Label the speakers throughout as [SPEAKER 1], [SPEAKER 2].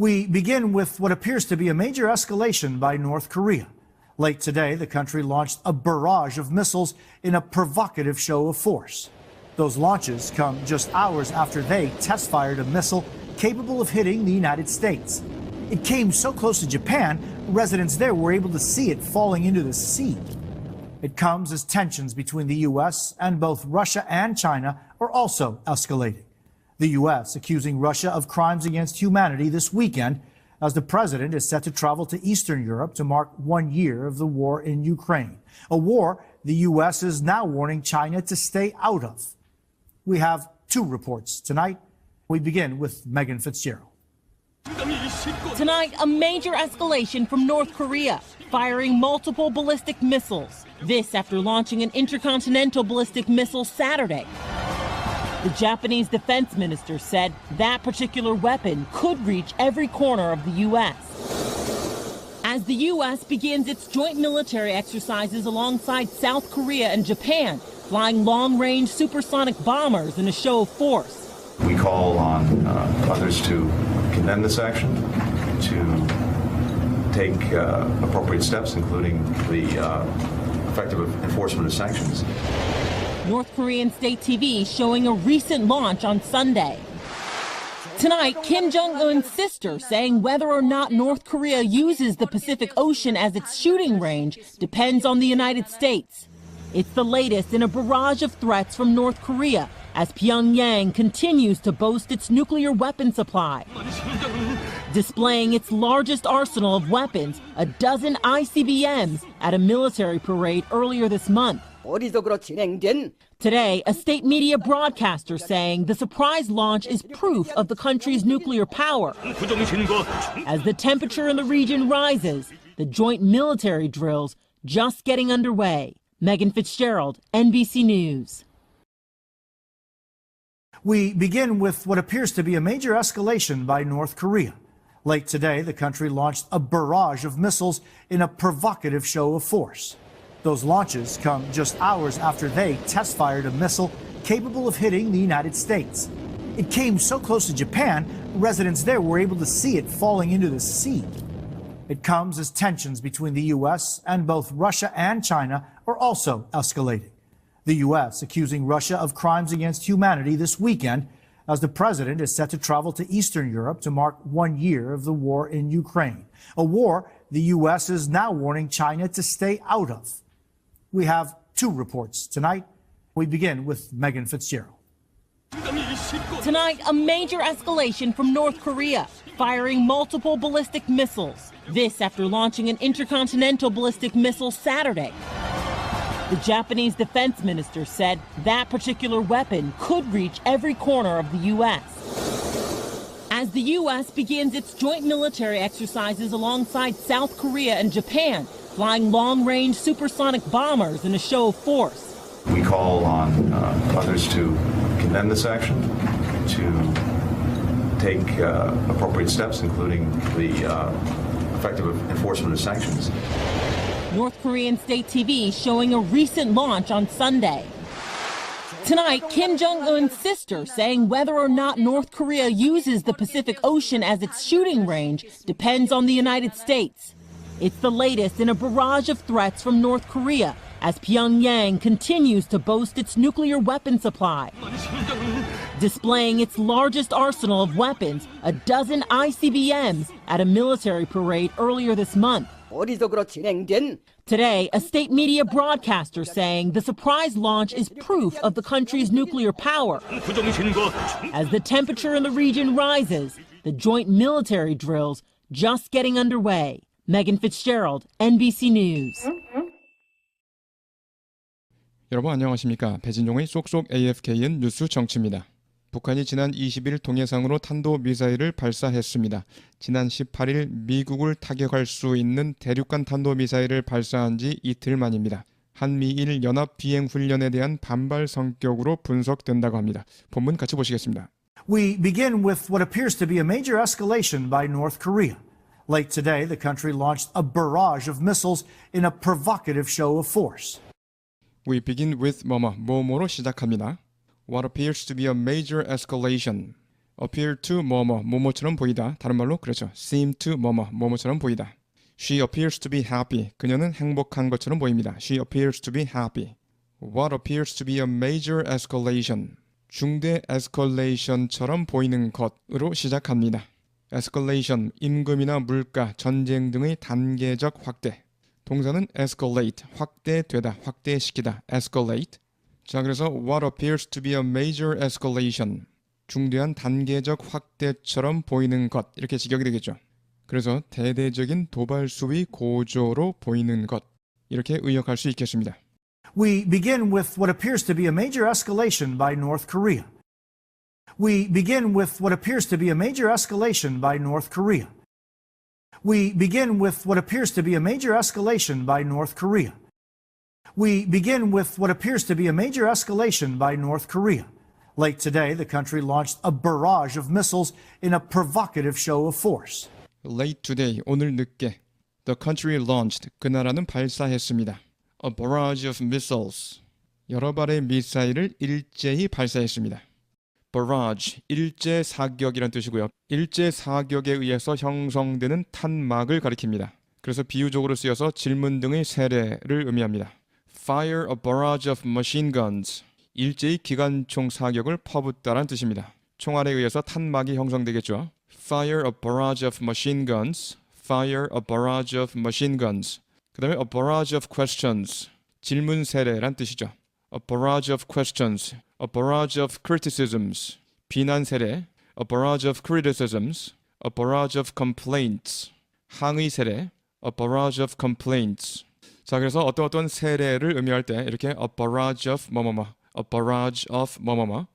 [SPEAKER 1] We begin with what appears to be a major escalation by North Korea. Late today, the country launched a barrage of missiles in a provocative show of force. Those launches come just hours after they test-fired a missile capable of hitting the United States. It came so close to Japan, residents there were able to see it falling into the sea. It comes as tensions between the U.S. and both Russia and China are also escalating. The U.S. accusing Russia of crimes against humanity this weekend, as the president is set to travel to Eastern Europe to mark 1 year of the war in Ukraine, a war the U.S. is now warning China to stay out of. We have two reports tonight. We begin with Megan Fitzgerald.
[SPEAKER 2] Tonight, a major escalation from North Korea, firing multiple ballistic missiles. This after launching an intercontinental ballistic missile Saturday. The Japanese defense minister said that particular weapon could reach every corner of the U.S. As the U.S. begins its joint military exercises alongside South Korea and Japan, flying long-range supersonic bombers in a show of force.
[SPEAKER 3] We call on others to condemn this action, to take appropriate steps, including the effective enforcement of sanctions.
[SPEAKER 2] North Korean state TV showing a recent launch on Sunday. Tonight, Kim Jong-un's sister saying whether or not North Korea uses the Pacific Ocean as its shooting range depends on the United States. It's the latest in a barrage of threats from North Korea as Pyongyang continues to boast its nuclear weapon supply. Displaying its largest arsenal of weapons, a dozen ICBMs, at a military parade earlier this month. Today, a state media broadcaster saying the surprise launch is proof of the country's nuclear power. As the temperature in the region rises, the joint military drills just getting underway. Megan Fitzgerald, NBC News.
[SPEAKER 1] We begin with what appears to be a major escalation by North Korea. Late today, the country launched a barrage of missiles in a provocative show of force. Those launches come just hours after they test-fired a missile capable of hitting the United States. It came so close to Japan, residents there were able to see it falling into the sea. It comes as tensions between the U.S. and both Russia and China are also escalating. The U.S. accusing Russia of crimes against humanity this weekend, as the president is set to travel to Eastern Europe to mark 1 year of the war in Ukraine, a war the U.S. is now warning China to stay out of. We have two reports tonight. We begin with Megan Fitzgerald.
[SPEAKER 2] Tonight, a major escalation from North Korea, firing multiple ballistic missiles. This after launching an intercontinental ballistic missile Saturday. The Japanese defense minister said that particular weapon could reach every corner of the U.S. As the U.S. begins its joint military exercises alongside South Korea and Japan, flying long-range supersonic bombers in a show of force.
[SPEAKER 3] We call on others to condemn this action, to take appropriate steps, including the effective enforcement of sanctions.
[SPEAKER 2] North Korean state TV showing a recent launch on Sunday. Tonight, Kim Jong-un's sister saying whether or not North Korea uses the Pacific Ocean as its shooting range depends on the United States. It's the latest in a barrage of threats from North Korea as Pyongyang continues to boast its nuclear weapon supply. Displaying its largest arsenal of weapons, a dozen ICBMs, at a military parade earlier this month. Today, a state media broadcaster saying the surprise launch is proof of the country's nuclear power. As the temperature in the region rises, the joint military drills just getting underway. Megan Fitzgerald, NBC News.
[SPEAKER 4] 여러분 안녕하십니까? 배진종의 쏙쏙 AFKN 뉴스 정치입니다. 북한이 지난 20일 동해상으로 탄도미사일을 발사했습니다. 지난 18일 미국을 타격할 수 있는 대륙간 탄도미사일을 발사한 지 이틀 만입니다. 한미일 연합 비행훈련에 대한 반발 성격으로 분석된다고 합니다. 본문 같이 보시겠습니다.
[SPEAKER 1] We begin with what appears to be a major escalation by North Korea. Late today, the country launched a barrage of missiles in a provocative show of force.
[SPEAKER 4] We begin with 뭐뭐로 시작합니다. What appears to be a major escalation. appear to 뭐뭐처럼 보이다. 다른 말로 그렇죠. seem to 뭐뭐처럼 보이다. She appears to be happy. 그녀는 행복한 것처럼 보입니다. She appears to be happy. What appears to be a major escalation. 중대 escalation처럼 보이는 것으로 시작합니다. escalation, 임금이나 물가, 전쟁 등의 단계적 확대. 동사는 escalate, 확대되다, 확대시키다, escalate. 자, 그래서 what appears to be a major escalation. 중대한 단계적 확대처럼 보이는 것. 이렇게 직역이 되겠죠. 그래서 대대적인 도발 수위 고조로 보이는 것. 이렇게 의역할 수 있겠습니다.
[SPEAKER 1] We begin with what appears to be a major escalation by North Korea. We begin with what appears to be a major escalation by North Korea. We begin with what appears to be a major escalation by North Korea. We begin with what appears to be a major escalation by North Korea. Late today, the country launched a barrage of missiles in a provocative show of force.
[SPEAKER 4] Late today, 오늘 늦게 the country launched, 그 나라는 발사했습니다. A barrage of missiles, 여러 발의 미사일을 일제히 발사했습니다. barrage, 일제 사격이란 뜻이고요. 일제 사격에 의해서 형성되는 탄막을 가리킵니다. 그래서 비유적으로 쓰여서 질문 등의 세례를 의미합니다. Fire a barrage of machine guns, 일제히 기관총 사격을 퍼붓다란 뜻입니다. 총알에 의해서 탄막이 형성되겠죠. Fire a barrage of machine guns, fire a barrage of machine guns. 그 다음에 a barrage of questions, 질문 세례란 뜻이죠. A barrage of questions, a barrage of criticisms, 비난 세례, a barrage of criticisms, a barrage of complaints, 항의 세례, a barrage of complaints. 자, 그래서 어떤 세례를 의미할 때 이렇게 a barrage of 뭐뭐뭐, a barrage of 뭐뭐뭐.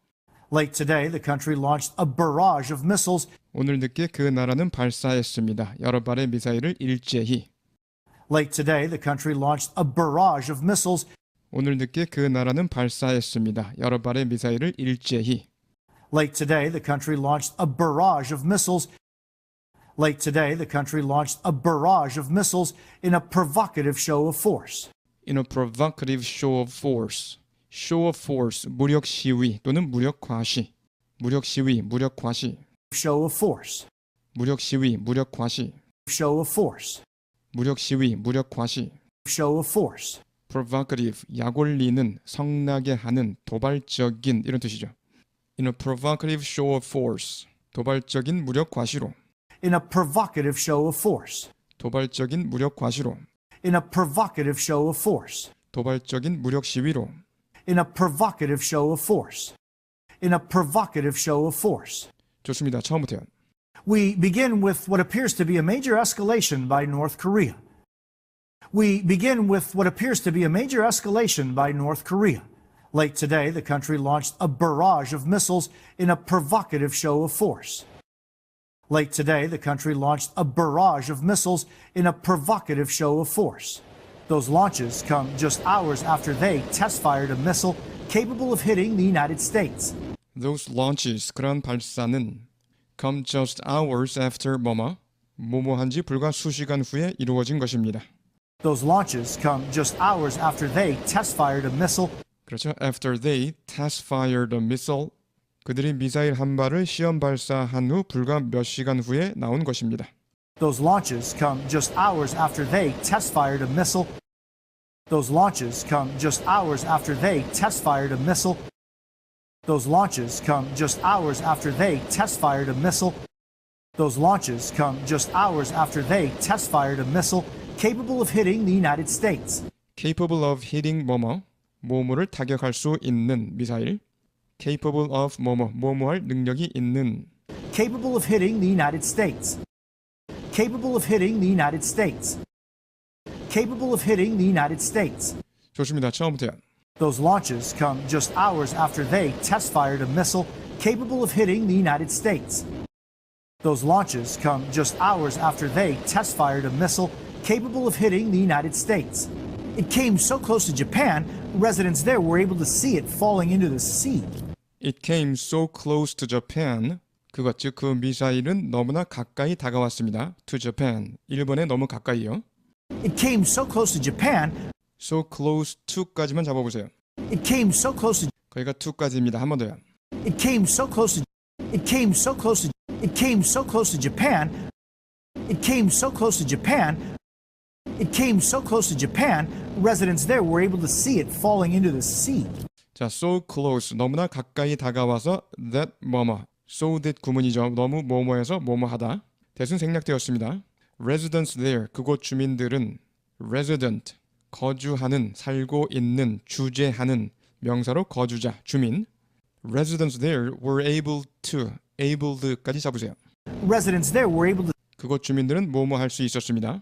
[SPEAKER 1] Late today, the country launched a barrage of missiles.
[SPEAKER 4] 오늘 늦게 그 나라는 발사했습니다. 여러 발의 미사일을 일제히.
[SPEAKER 1] Late today, the country launched a barrage of missiles.
[SPEAKER 4] 오늘 늦게 그 나라는 발사했습니다. 여러 발의 미사일을 일제히.
[SPEAKER 1] Late today, the country launched a barrage of missiles. Late today, the country launched a barrage of missiles in a provocative show of force.
[SPEAKER 4] In a provocative show of force. Show of force, 무력 시위 또는 무력 과시. 무력 시위, 무력 과시.
[SPEAKER 1] Show of force.
[SPEAKER 4] 무력 시위, 무력 과시.
[SPEAKER 1] Show of force.
[SPEAKER 4] 무력 시위, 무력 과시.
[SPEAKER 1] Show of force.
[SPEAKER 4] provocative, 약올리는, 성나게 하는, 도발적인 이런 뜻이죠. In a provocative show of force, 도발적인 무력 과시로.
[SPEAKER 1] In a provocative show of force.
[SPEAKER 4] 도발적인 무력 과시로.
[SPEAKER 1] In a provocative show of force.
[SPEAKER 4] 도발적인 무력 시위로.
[SPEAKER 1] In a provocative show of force. In a provocative show of force.
[SPEAKER 4] 좋습니다. 처음부터요.
[SPEAKER 1] We begin with what appears to be a major escalation by North Korea. We begin with what appears to be a major escalation by North Korea. Late today, the country launched a barrage of missiles in a provocative show of force. Late today, the country launched a barrage of missiles in a provocative show of force. Those launches come just hours after they test-fired a missile capable of hitting the United States.
[SPEAKER 4] Those launches, 그러한 발사는 come just hours after 뭐뭐한 지 불과 수시간 후에 이루어진 것입니다.
[SPEAKER 1] Those launches come just hours after they test-fired a missile.
[SPEAKER 4] 그렇죠. After they test-fired a missile, 그들이 미사일 한 발을 시험 발사한 후 불과 몇 시간 후에 나온 것입니다.
[SPEAKER 1] Those launches come just hours after they test-fired a missile. Those launches come just hours after they test-fired a missile. Those launches come just hours after they test-fired a missile. Those launches come just hours after they test-fired a missile capable of hitting the United States.
[SPEAKER 4] Capable of hitting 뭐뭐를 타격할 수 있는 미사일. Capable of 뭐뭐할 능력이 있는.
[SPEAKER 1] Capable of hitting the United States. Capable of hitting the United States. Capable of hitting the United States.
[SPEAKER 4] 좋습니다. 처음부터요.
[SPEAKER 1] Those launches come just hours after they test-fired a missile capable of hitting the United States. Those launches come just hours after they test-fired a missile capable of hitting the United States. It came so close to Japan, residents there were able to see it falling into the sea.
[SPEAKER 4] It came so close to Japan. 그것 즉 그 미사일은 너무나 가까이 다가왔습니다. To Japan. 일본에 너무 가까이요.
[SPEAKER 1] It came so close to Japan.
[SPEAKER 4] So close to까지만 잡아보세요.
[SPEAKER 1] It came so close to
[SPEAKER 4] 거기가 to까지입니다. 한 번 더요.
[SPEAKER 1] It came so close to It came so close to it came so close to Japan. It came so close to Japan. It came so close to Japan. Residents there were able to see it falling into the sea.
[SPEAKER 4] 자, so close 너무나 가까이 다가와서 that 뭐뭐 so that 구문이죠. 너무 뭐뭐해서 뭐뭐하다. 대순 생략되었습니다. Residents there 그곳 주민들은 resident 거주하는 살고 있는 주재하는 명사로 거주자 주민. Residents there were able to abled까지 잡으세요.
[SPEAKER 1] Residents there were able to
[SPEAKER 4] 그곳 주민들은 뭐뭐 할 수 있었습니다.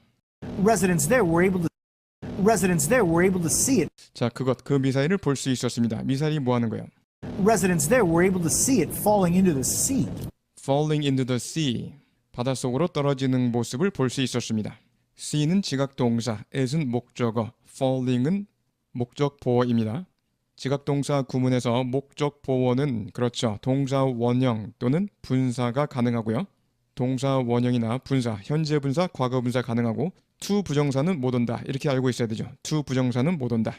[SPEAKER 1] Residents there were able to Residents there were able to see it.
[SPEAKER 4] 자, 그것 그 미사일을 볼 수 있었습니다. 미사일이 뭐 하는 거예요?
[SPEAKER 1] Residents there were able to see it falling into the sea.
[SPEAKER 4] Falling into the sea. 바닷속으로 떨어지는 모습을 볼 수 있었습니다. see는 지각동사, as은 목적어, falling은 목적보어입니다. 지각동사 구문에서 목적보어는 그렇죠. 동사 원형 또는 분사가 가능하고요. 동사 원형이나 분사, 현재 분사, 과거 분사 가능하고 to 부정사는 못 온다. 이렇게 알고 있어야 되죠. to 부정사는 못 온다.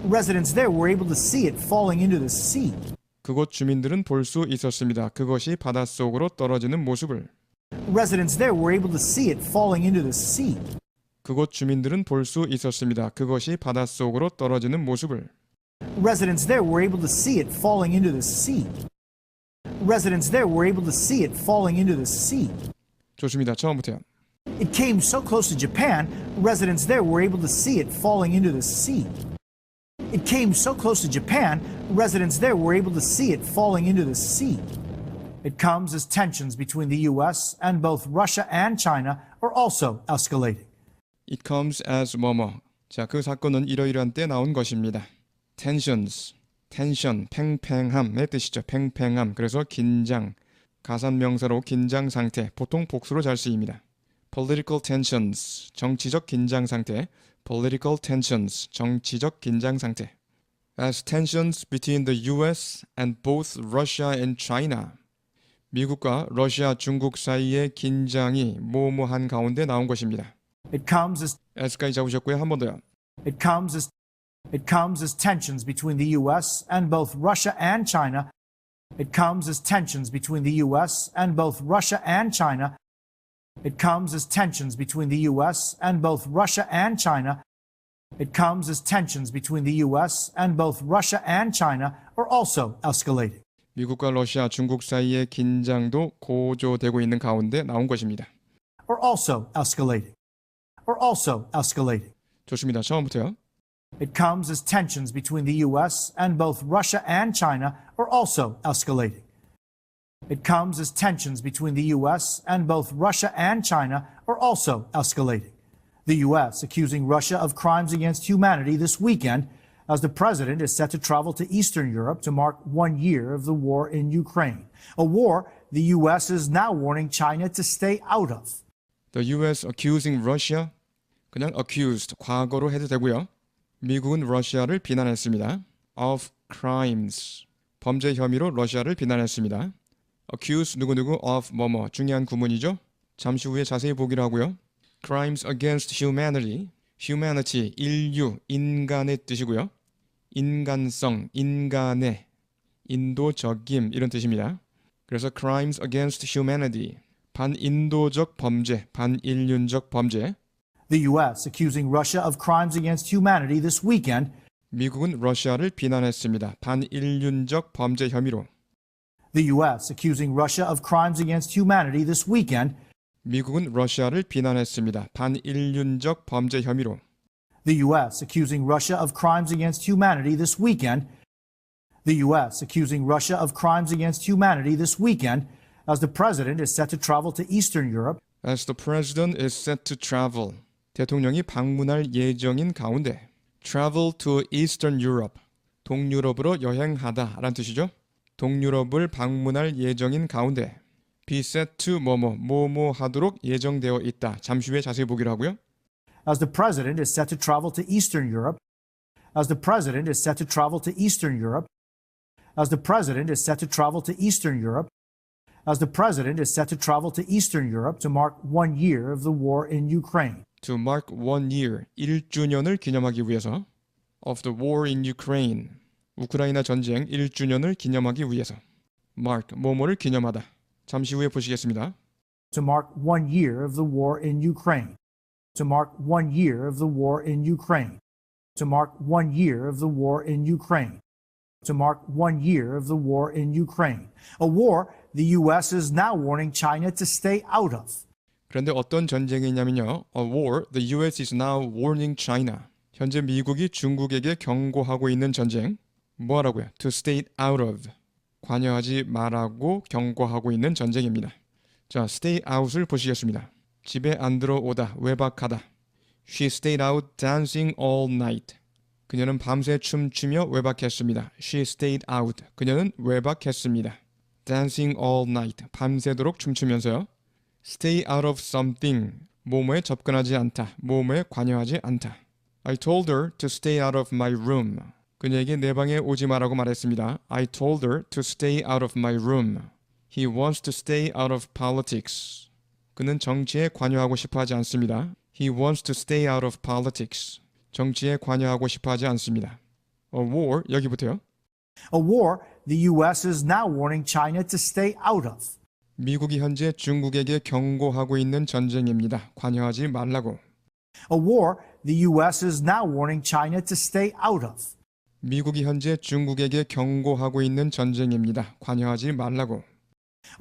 [SPEAKER 1] Residents there were able to see it falling into the sea.
[SPEAKER 4] 그곳 주민들은 볼 수 있었습니다. 그것이 바닷속으로 떨어지는 모습을.
[SPEAKER 1] Residents there were able to see it falling into the sea.
[SPEAKER 4] 그곳 주민들은 볼 수 있었습니다. 그것이 바닷속으로 떨어지는 모습을.
[SPEAKER 1] Residents there were able to see it falling into the sea. Residents there were able to see it falling into the sea.
[SPEAKER 4] 좋습니다. 처음부터요.
[SPEAKER 1] It came so close to Japan, residents there were able to see it falling into the sea. It came so close to Japan, residents there were able to see it falling into the sea. It comes as tensions between the U.S. and both Russia and China are also escalating.
[SPEAKER 4] It comes as 뭐뭐. 자, 그 사건은 이러이러한 때 나온 것입니다. tensions, tension, 팽팽함의 뜻이죠. 팽팽함. 그래서 긴장, 가산명사로 긴장 상태, 보통 복수로 잘 쓰입니다. political tensions, 정치적 긴장 상태. political tensions, 정치적 긴장 상태. As tensions between the U.S. and both Russia and China. 미국과 러시아, 중국 사이의 긴장이 모호한 가운데 나온 것입니다.
[SPEAKER 1] It comes
[SPEAKER 4] as까지 잡으셨고요. 한 번 더요.
[SPEAKER 1] It comes as tensions between the U.S. and both Russia and China. It comes as tensions between the U.S. and both Russia and China. It comes as tensions between the U.S. and both Russia and China. It comes as tensions between the U.S. and both Russia and China are also escalating.
[SPEAKER 4] 미국과 러시아, 중국 사이의 긴장도 고조되고 있는 가운데 나온 것입니다.
[SPEAKER 1] Are also escalating. Are also escalating.
[SPEAKER 4] 좋습니다. 처음부터요.
[SPEAKER 1] It comes as tensions between the U.S. and both Russia and China are also escalating. It comes as tensions between the U.S. and both Russia and China are also escalating. The U.S. accusing Russia of crimes against humanity this weekend as the president is set to travel to Eastern Europe to mark 1 year of the war in Ukraine, a war the U.S. is now warning China to stay out of.
[SPEAKER 4] The U.S. accusing Russia, 그냥 accused, 과거로 해도 되고요. 미국은 러시아를 비난했습니다. of crimes, 범죄 혐의로 러시아를 비난했습니다. accuse 누구누구 of 뭐뭐, 중요한 구문이죠. 잠시 후에 자세히 보기로 하고요. crimes against humanity, humanity, 인류, 인간의 뜻이고요. 인간성, 인간의, 인도적임 이런 뜻입니다. 그래서 crimes against humanity, 반인도적 범죄, 반인륜적 범죄.
[SPEAKER 1] The U.S. accusing Russia of crimes against humanity this weekend.
[SPEAKER 4] 미국은 러시아를 비난했습니다. 반인륜적 범죄 혐의로.
[SPEAKER 1] The U.S. accusing Russia of crimes against humanity this weekend.
[SPEAKER 4] 미국은 러시아를 비난했습니다. 반인륜적 범죄 혐의로.
[SPEAKER 1] The U.S. accusing Russia of crimes against humanity this weekend. The U.S. accusing Russia of crimes against humanity this weekend as the president is set to travel to Eastern Europe.
[SPEAKER 4] As the president is set to travel. 대통령이 방문할 예정인 가운데. Travel to Eastern Europe. 동유럽으로 여행하다 라는 뜻이죠. 동유럽을 방문할 예정인 가운데. Be set to 뭐뭐 하도록 예정되어 있다. 잠시 후에 자세히 보기로 하고요.
[SPEAKER 1] As the president is set to travel to Eastern Europe. As the president is set to travel to Eastern Europe. As the president is set to travel to Eastern Europe. As the president is set to travel to Eastern Europe to mark 1 year of the war in Ukraine.
[SPEAKER 4] To mark 1 year, 1주년을 기념하기 위해서. Of the war in Ukraine. 우크라이나 전쟁 1주년을 기념하기 위해서. mark, 뭐뭐를 기념하다. 잠시 후에 보시겠습니다.
[SPEAKER 1] To mark 1 year of the war in Ukraine. To mark 1 year of the war in Ukraine. To mark 1 year of the war in Ukraine. To mark 1 year of the war in Ukraine. A war the U.S. is now warning China to stay out of.
[SPEAKER 4] 그런데 어떤 전쟁이냐면요. A war the U.S. is now warning China. 현재 미국이 중국에게 경고하고 있는 전쟁. 뭐 하라고요? To stay out of. 관여하지 말라고 경고하고 있는 전쟁입니다. 자, stay out을 보시겠습니다. 집에 안 들어오다, 외박하다. She stayed out dancing all night. 그녀는 밤새 춤추며 외박했습니다. She stayed out. 그녀는 외박했습니다. Dancing all night. 밤새도록 춤추면서요. Stay out of something. 뭐뭐에 접근하지 않다. 뭐뭐에 관여하지 않다. I told her to stay out of my room. 그녀에게 내 방에 오지 마라고 말했습니다. I told her to stay out of my room. He wants to stay out of politics. 그는 정치에 관여하고 싶어 하지 않습니다. He wants to stay out of politics. 정치에 관여하고 싶어 하지 않습니다. A war, 여기부터요.
[SPEAKER 1] A war the U.S. is now warning China to stay out of.
[SPEAKER 4] 미국이 현재 중국에게 경고하고 있는 전쟁입니다. 관여하지 말라고.
[SPEAKER 1] A war the U.S. is now warning China to stay out of.
[SPEAKER 4] 미국이 현재 중국에게 경고하고 있는 전쟁입니다. 관여하지 말라고.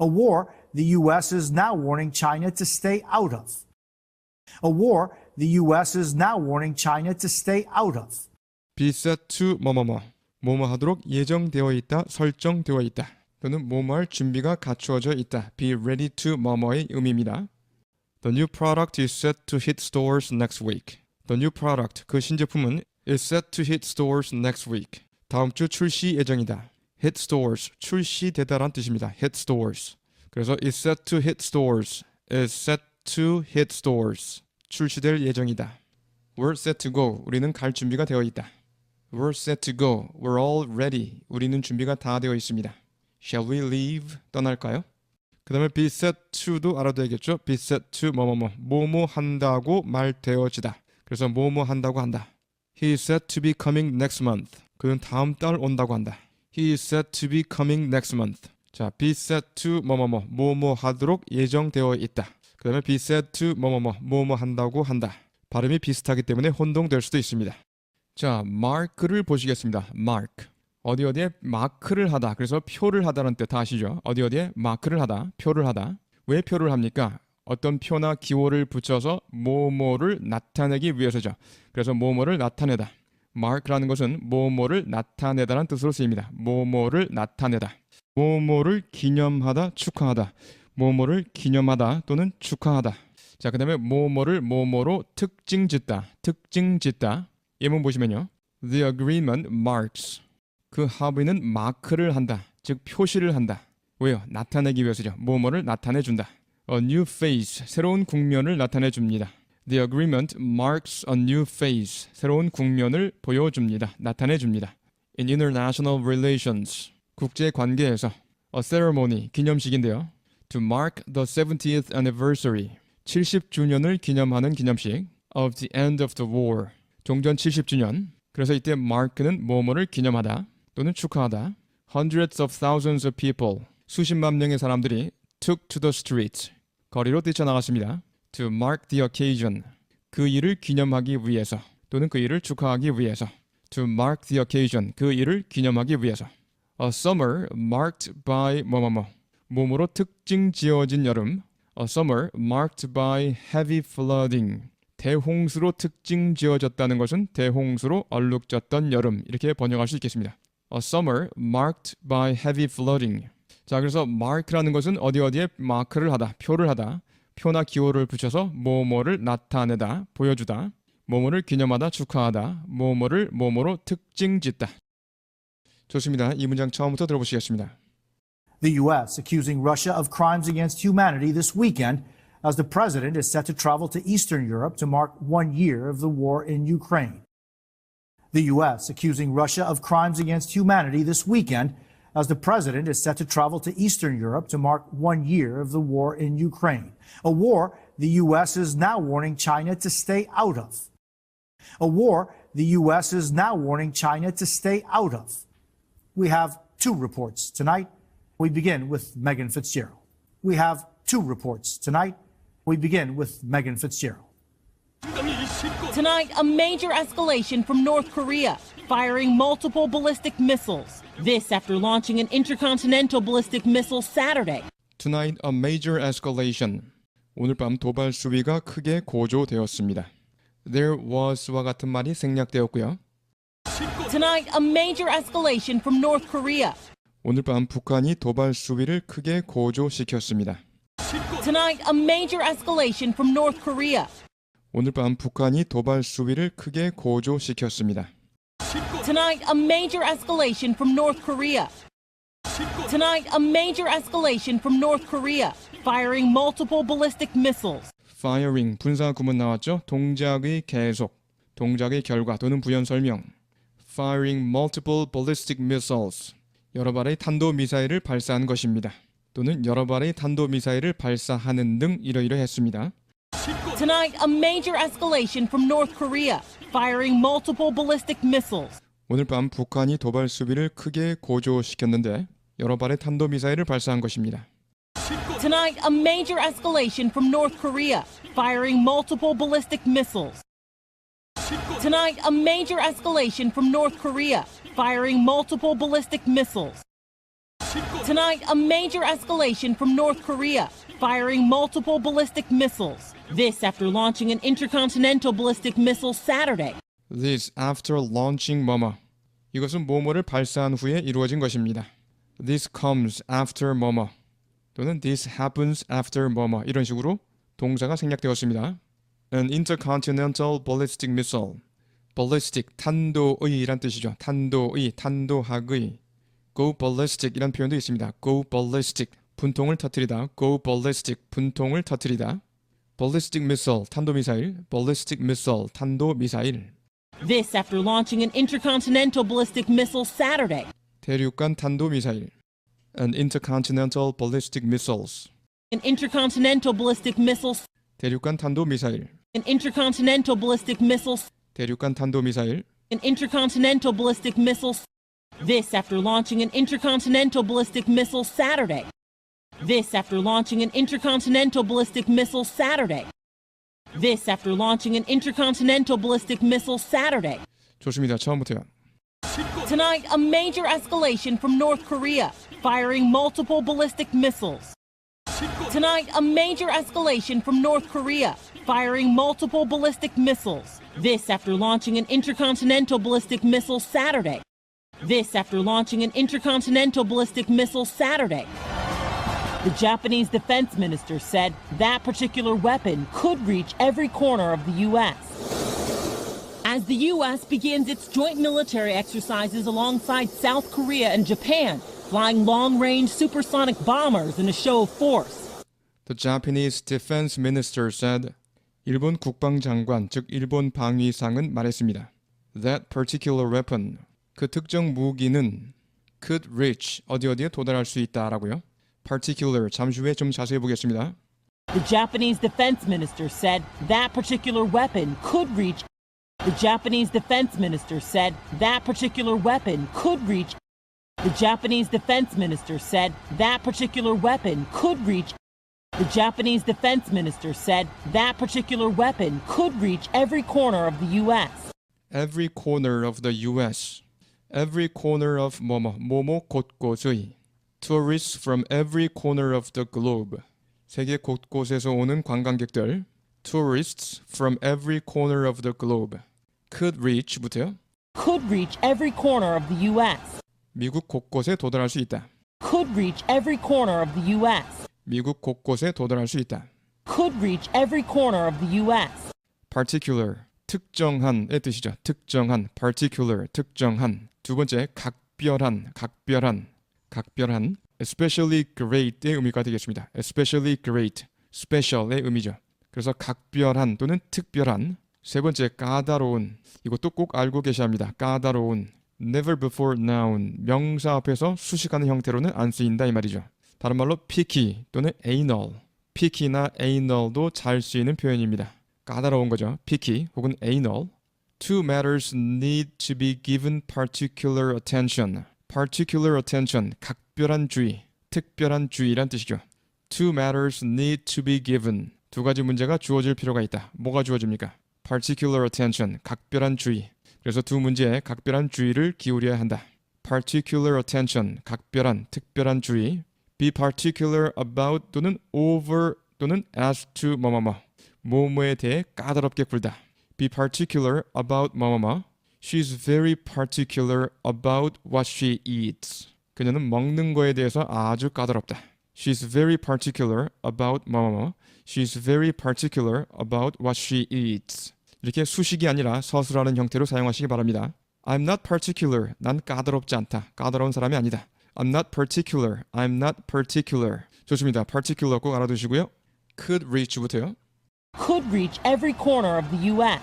[SPEAKER 1] A war the U.S. is now warning China to stay out of. A war the U.S. is now warning China to stay out of.
[SPEAKER 4] Be set to 뭐뭐뭐. 뭐뭐 하도록 예정되어 있다, 설정되어 있다. 또는 뭐뭐 할 준비가 갖추어져 있다. Be ready to 뭐뭐의 의미입니다. The new product is set to hit stores next week. The new product, 그 신제품은 is set to hit stores next week. 다음 주 출시 예정이다. Hit stores, 출시되다란 뜻입니다. Hit stores. 그래서 is set to hit stores, is set to hit stores. 출시될 예정이다. We're set to go. 우리는 갈 준비가 되어 있다. We're set to go. We're all ready. 우리는 준비가 다 되어 있습니다. Shall we leave? 떠날까요? 그 다음에 be set to도 알아둬야겠죠? be set to 뭐뭐 한다고 말되어지다. 그래서 뭐뭐 한다고 한다. He is set to be coming next month. 그는 다음 달 온다고 한다. He is set to be coming next month. 자, be set to 뭐뭐 하도록 예정되어 있다. 그 다음에 be set to 뭐뭐 한다고 한다. 발음이 비슷하기 때문에 혼동될 수도 있습니다. 자, mark를 보시겠습니다. mark. 어디에 마크를 하다. 그래서 표를 하다는 뜻 다 아시죠? 어디에 마크를 하다, 표를 하다. 왜 표를 합니까? 어떤 표나 기호를 붙여서 뭐뭐를 나타내기 위해서죠. 그래서 뭐뭐를 나타내다. mark라는 것은 뭐뭐를 나타내다라는 뜻으로 쓰입니다. 뭐뭐를 나타내다. 뭐뭐를 기념하다, 축하하다. 뭐뭐를 기념하다 또는 축하하다. 자, 그 다음에 뭐뭐를 뭐뭐로 특징짓다. 특징짓다. 예문 보시면요. The agreement marks. 그 합의는 마크를 한다. 즉 표시를 한다. 왜요? 나타내기 위해서죠. 뭐뭐를 나타내준다. A new phase. 새로운 국면을 나타내줍니다. The agreement marks a new phase. 새로운 국면을 보여줍니다. 나타내줍니다. In international relations. 국제관계에서 A ceremony. 기념식인데요. To mark the 70th anniversary. 70주년을 기념하는 기념식. Of the end of the war. 종전 70주년. 그래서 이때 mark는 뭐뭐를 기념하다 또는 축하하다. Hundreds of thousands of people. 수십만 명의 사람들이 took to the streets. 거리로 뛰쳐나갔습니다. To mark the occasion. 그 일을 기념하기 위해서 또는 그 일을 축하하기 위해서. To mark the occasion. 그 일을 기념하기 위해서. A summer marked by 뭐뭐로 특징 지어진 여름. A summer marked by heavy flooding. 대홍수로 특징 지어졌다는 것은 대홍수로 얼룩졌던 여름. 이렇게 번역할 수 있겠습니다. A summer marked by heavy flooding. 자, 그래서 mark라는 것은 어디에 마크를 하다, 표를 하다, 표나 기호를 붙여서 뭐뭐를 나타내다, 보여주다, 뭐뭐를 기념하다, 축하하다, 뭐뭐로 특징짓다. 좋습니다. 이 문장 처음부터 들어보시겠습니다.
[SPEAKER 1] The U.S. accusing Russia of crimes against humanity this weekend as the president is set to travel to Eastern Europe to mark 1 year of the war in Ukraine. The U.S. accusing Russia of crimes against humanity this weekend as the president is set to travel to Eastern Europe to mark 1 year of the war in Ukraine, a war the U.S. is now warning China to stay out of. A war the U.S. is now warning China to stay out of. We have two reports tonight. We begin with Megan Fitzgerald. We have two reports tonight. We begin with Megan Fitzgerald.
[SPEAKER 2] Tonight, a major escalation from North Korea, firing multiple ballistic missiles. This after launching an intercontinental ballistic missile Saturday.
[SPEAKER 4] Tonight a major escalation. 오늘 밤 도발 수위가 크게 고조되었습니다. There was와 같은 말이 생략되었고요.
[SPEAKER 2] Tonight, a major escalation from North Korea.
[SPEAKER 4] 오늘 밤 북한이 도발 수위를 크게 고조시켰습니다.
[SPEAKER 2] Tonight, a major escalation from North Korea.
[SPEAKER 4] 오늘 밤 북한이 도발 수위를 크게 고조시켰습니다.
[SPEAKER 2] Tonight, a major escalation from North Korea. Tonight, a major escalation from North Korea, firing multiple ballistic missiles.
[SPEAKER 4] Firing 분사 구문 나왔죠? 동작의 계속, 동작의 결과 또는 부연 설명. Firing multiple ballistic missiles. 여러 발의 탄도 미사일을 발사한 것입니다. 또는 여러 발의 탄도 미사일을 발사하는 등 이러이러했습니다.
[SPEAKER 2] Tonight, a major escalation from North Korea, firing multiple ballistic missiles.
[SPEAKER 4] 오늘 밤 북한이 도발 수비를 크게 고조시켰는데 여러 발의 탄도 미사일을 발사한 것입니다.
[SPEAKER 2] Tonight, a major escalation from North Korea, firing multiple ballistic missiles. Tonight, a major escalation from North Korea, firing multiple ballistic missiles. Tonight, a major escalation from North Korea, firing multiple ballistic missiles. This after launching an intercontinental ballistic missile Saturday.
[SPEAKER 4] This after launching 뭐뭐. 이것은 뭐뭐를 발사한 후에 이루어진 것입니다. This comes after 뭐뭐. 또는 this happens after 뭐뭐. 이런 식으로 동사가 생략되었습니다. An intercontinental ballistic missile. ballistic, 탄도의 이란 뜻이죠. 탄도의, 탄도학의. go ballistic 이란 표현도 있습니다. go ballistic, 분통을 터뜨리다. go ballistic, 분통을 터뜨리다. ballistic missile, 탄도미사일. ballistic missile, 탄도미사일.
[SPEAKER 2] This after launching an intercontinental ballistic missile Saturday.
[SPEAKER 4] 대륙간 탄도미사일. An intercontinental ballistic missiles.
[SPEAKER 2] An intercontinental ballistic missile.
[SPEAKER 4] 대륙간 탄도미사일.
[SPEAKER 2] An intercontinental ballistic missile.
[SPEAKER 4] 대륙간 탄도미사일.
[SPEAKER 2] An intercontinental ballistic missile. This after launching an intercontinental ballistic missile Saturday. This after launching an intercontinental ballistic missile Saturday. This after launching an intercontinental ballistic missile Saturday.
[SPEAKER 4] 좋습니다. 처음부터요.
[SPEAKER 2] Tonight, a major escalation from North Korea, firing multiple ballistic missiles. Tonight, a major escalation from North Korea, firing multiple ballistic missiles. This after launching an intercontinental ballistic missile Saturday. This after launching an intercontinental ballistic missile Saturday. The Japanese defense minister said that particular weapon could reach every corner of the U.S. As the U.S. begins its joint military exercises alongside South Korea and Japan, flying long-range supersonic bombers in a show of force.
[SPEAKER 4] The Japanese defense minister said, 일본 국방장관, 즉 일본 방위상은 말했습니다. That particular weapon, 그 특정 무기는 could reach, 어디에 도달할 수 있다라고요. Particular, 잠시 후에 좀 자세히 보겠습니다.
[SPEAKER 2] The Japanese defense minister said that particular weapon could reach. The Japanese defense minister said that particular weapon could reach. The Japanese defense minister said that particular weapon could reach. The Japanese defense minister said that particular weapon could reach every corner of the U.S.
[SPEAKER 4] Every corner of the U.S. Every corner of 뭐뭐 곳곳의. Tourists from every corner of the globe. 세계 곳곳에서 오는 관광객들. Tourists from every corner of the globe. Could reach부터요.
[SPEAKER 2] Could reach every corner of the U.S.
[SPEAKER 4] 미국 곳곳에 도달할 수 있다.
[SPEAKER 2] Could reach every corner of the U.S.
[SPEAKER 4] 미국 곳곳에 도달할 수 있다.
[SPEAKER 2] Could reach every corner of the U.S.
[SPEAKER 4] Particular, 특정한의 뜻이죠. 특정한, particular, 특정한. 두 번째, 각별한, 각별한. Especially great의 의미가 되겠습니다. Especially great, special의 의미죠. 그래서 각별한 또는 특별한. 세 번째, 까다로운. 이것도 꼭 알고 계셔야 합니다. 까다로운. Never before known. 명사 앞에서 수식하는 형태로는 안 쓰인다 이 말이죠. 다른 말로 picky 또는 anal. picky나 anal도 잘 쓰이는 표현입니다. 까다로운 거죠. picky 혹은 anal. Two matters need to be given particular attention. particular attention, 각별한 주의. 특별한 주의란 뜻이죠. Two matters need to be given. 두 가지 문제가 주어질 필요가 있다. 뭐가 주어집니까? Particular attention, 각별한 주의. 그래서 두 문제에 각별한 주의를 기울여야 한다. Particular attention, 각별한, 특별한 주의. Be particular about 또는 over 또는 as to 뭐뭐뭐. 뭐뭐에 대해 까다롭게 굴다. Be particular about 뭐뭐뭐. She's very particular about what she eats. 그녀는 먹는 거에 대해서 아주 까다롭다. She's very particular about 뭐뭐뭐. She's very particular about what she eats. 이렇게 수식이 아니라 서술하는 형태로 사용하시기 바랍니다. I'm not particular. 난 까다롭지 않다. 까다로운 사람이 아니다. I'm not particular. I'm not particular. 좋습니다. particular 꼭 알아두시고요. could reach부터요.
[SPEAKER 2] Could reach every corner of the U.S.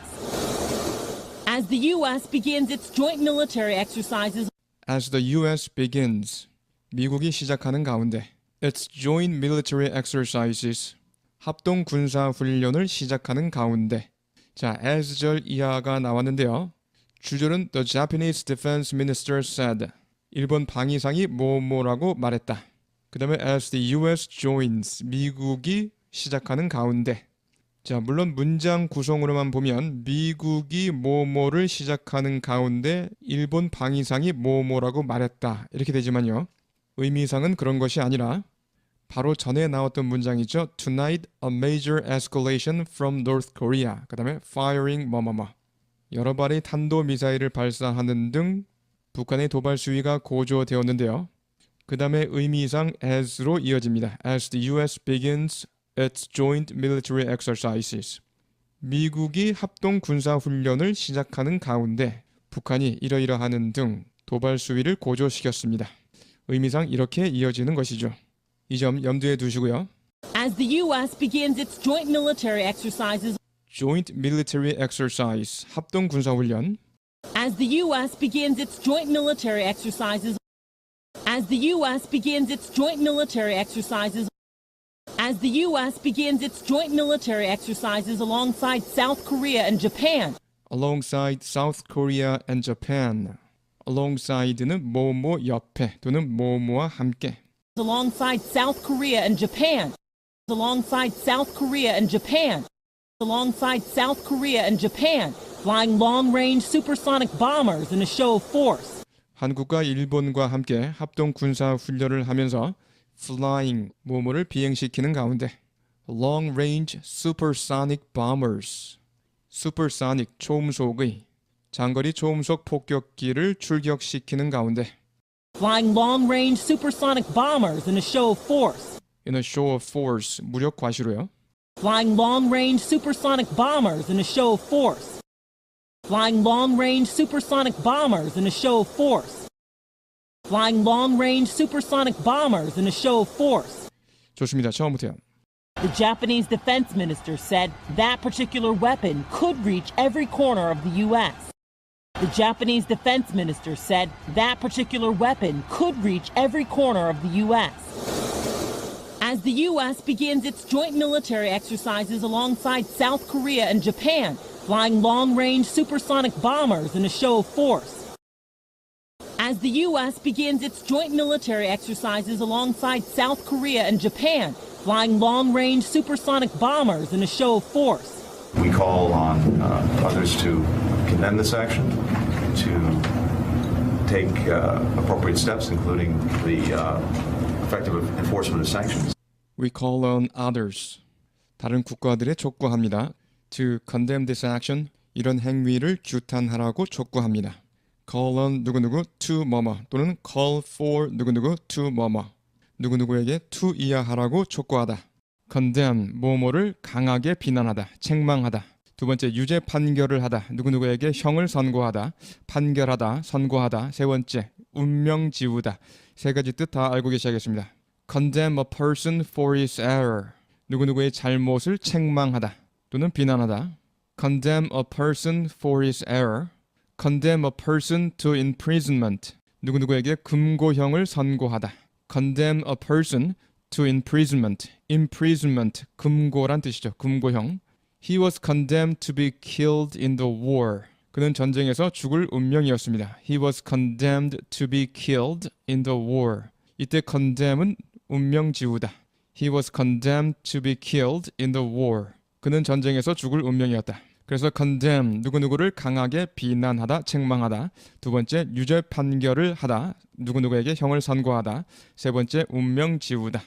[SPEAKER 2] As the U.S. begins its joint military exercises
[SPEAKER 4] As the U.S. begins, 미국이 시작하는 가운데 its joint military exercises, 합동 군사 훈련을 시작하는 가운데 자, as절 이하가 나왔는데요. 주절은 the Japanese defense minister said, 일본 방위상이 뭐뭐라고 말했다. 그 다음에 as the U.S. joins, 미국이 시작하는 가운데 자, 물론 문장 구성으로만 보면 미국이 뭐뭐를 시작하는 가운데 일본 방위상이 뭐뭐라고 말했다 이렇게 되지만요. 의미상은 그런 것이 아니라 바로 전에 나왔던 문장이죠. Tonight a major escalation from North Korea. 그 다음에 firing 뭐뭐뭐. 여러 발의 탄도미사일을 발사하는 등 북한의 도발 수위가 고조되었는데요. 그 다음에 의미상 as로 이어집니다. As the U.S. begins its joint military exercises. 미국이 합동 군사훈련을 시작하는 가운데 북한이 이러이러하는 등 도발 수위를 고조시켰습니다. 의미상 이렇게 이어지는 것이죠. 이 점 염두에 두시고요.
[SPEAKER 2] as the U.S. begins its joint military exercises
[SPEAKER 4] Joint military exercise, 합동 군사훈련.
[SPEAKER 2] as the U.S. begins its joint military exercises as the U.S. begins its joint military exercises as the U.S. begins its joint military exercises alongside South Korea and Japan.
[SPEAKER 4] Alongside South Korea and Japan. Alongside는 뭐뭐 옆에 또는 뭐뭐와 함께.
[SPEAKER 2] Alongside South Korea and Japan. Alongside South Korea and Japan. Alongside South Korea and Japan. Flying long-range supersonic bombers in a show of force.
[SPEAKER 4] 한국과 일본과 함께 합동 군사 훈련을 하면서 flying 뭐뭐를 비행시키는 가운데 long range supersonic bombers supersonic 초음속의 장거리 초음속 폭격기를 출격시키는 가운데
[SPEAKER 2] Flying long-range supersonic bombers in a show of force.
[SPEAKER 4] in a show of force 무력 과시로요.
[SPEAKER 2] Flying long-range supersonic bombers in a show of force. Flying long-range supersonic bombers in a show of force. Flying long-range supersonic bombers in a show of force.
[SPEAKER 4] 좋습니다. 처음부터요.
[SPEAKER 2] The Japanese defense minister said that particular weapon could reach every corner of the U.S. The Japanese defense minister said that particular weapon could reach every corner of the U.S. As the U.S. begins its joint military exercises alongside South Korea and Japan, flying long-range supersonic bombers in a show of force. As the U.S. begins its joint military exercises alongside South Korea and Japan, flying long-range supersonic bombers in a show of force.
[SPEAKER 3] We call on others to condemn this action, to take appropriate steps, including the effective enforcement of sanctions.
[SPEAKER 4] We call on others. 다른 국가들에 촉구합니다. To condemn this action. 이런 행위를 규탄하라고 촉구합니다. Call on 누구누구 to 뭐뭐 또는 call for 누구누구 to 뭐뭐. 누구누구에게 to 이하하라고 촉구하다. condemn 뭐뭐를 강하게 비난하다, 책망하다. 두 번째 유죄 판결을 하다. 누구누구에게 형을 선고하다, 판결하다, 선고하다. 세 번째 운명 지우다. 세 가지 뜻 다 알고 계셔야겠습니다. condemn a person for his error. 누구누구의 잘못을 책망하다 또는 비난하다. condemn a person for his error. condemn a person to imprisonment. 누구누구에게 금고형을 선고하다. condemn a person to imprisonment. imprisonment, 금고란 뜻이죠. 금고형. He was condemned to be killed in the war. 그는 전쟁에서 죽을 운명이었습니다. He was condemned to be killed in the war. 이때 condemn은 운명지우다. He was condemned to be killed in the war. 그는 전쟁에서 죽을 운명이었다. 그래서 condemn, 누구누구를 강하게 비난하다, 책망하다. 두 번째, 유죄 판결을 하다, 누구누구에게 형을 선고하다. 세 번째, 운명지우다.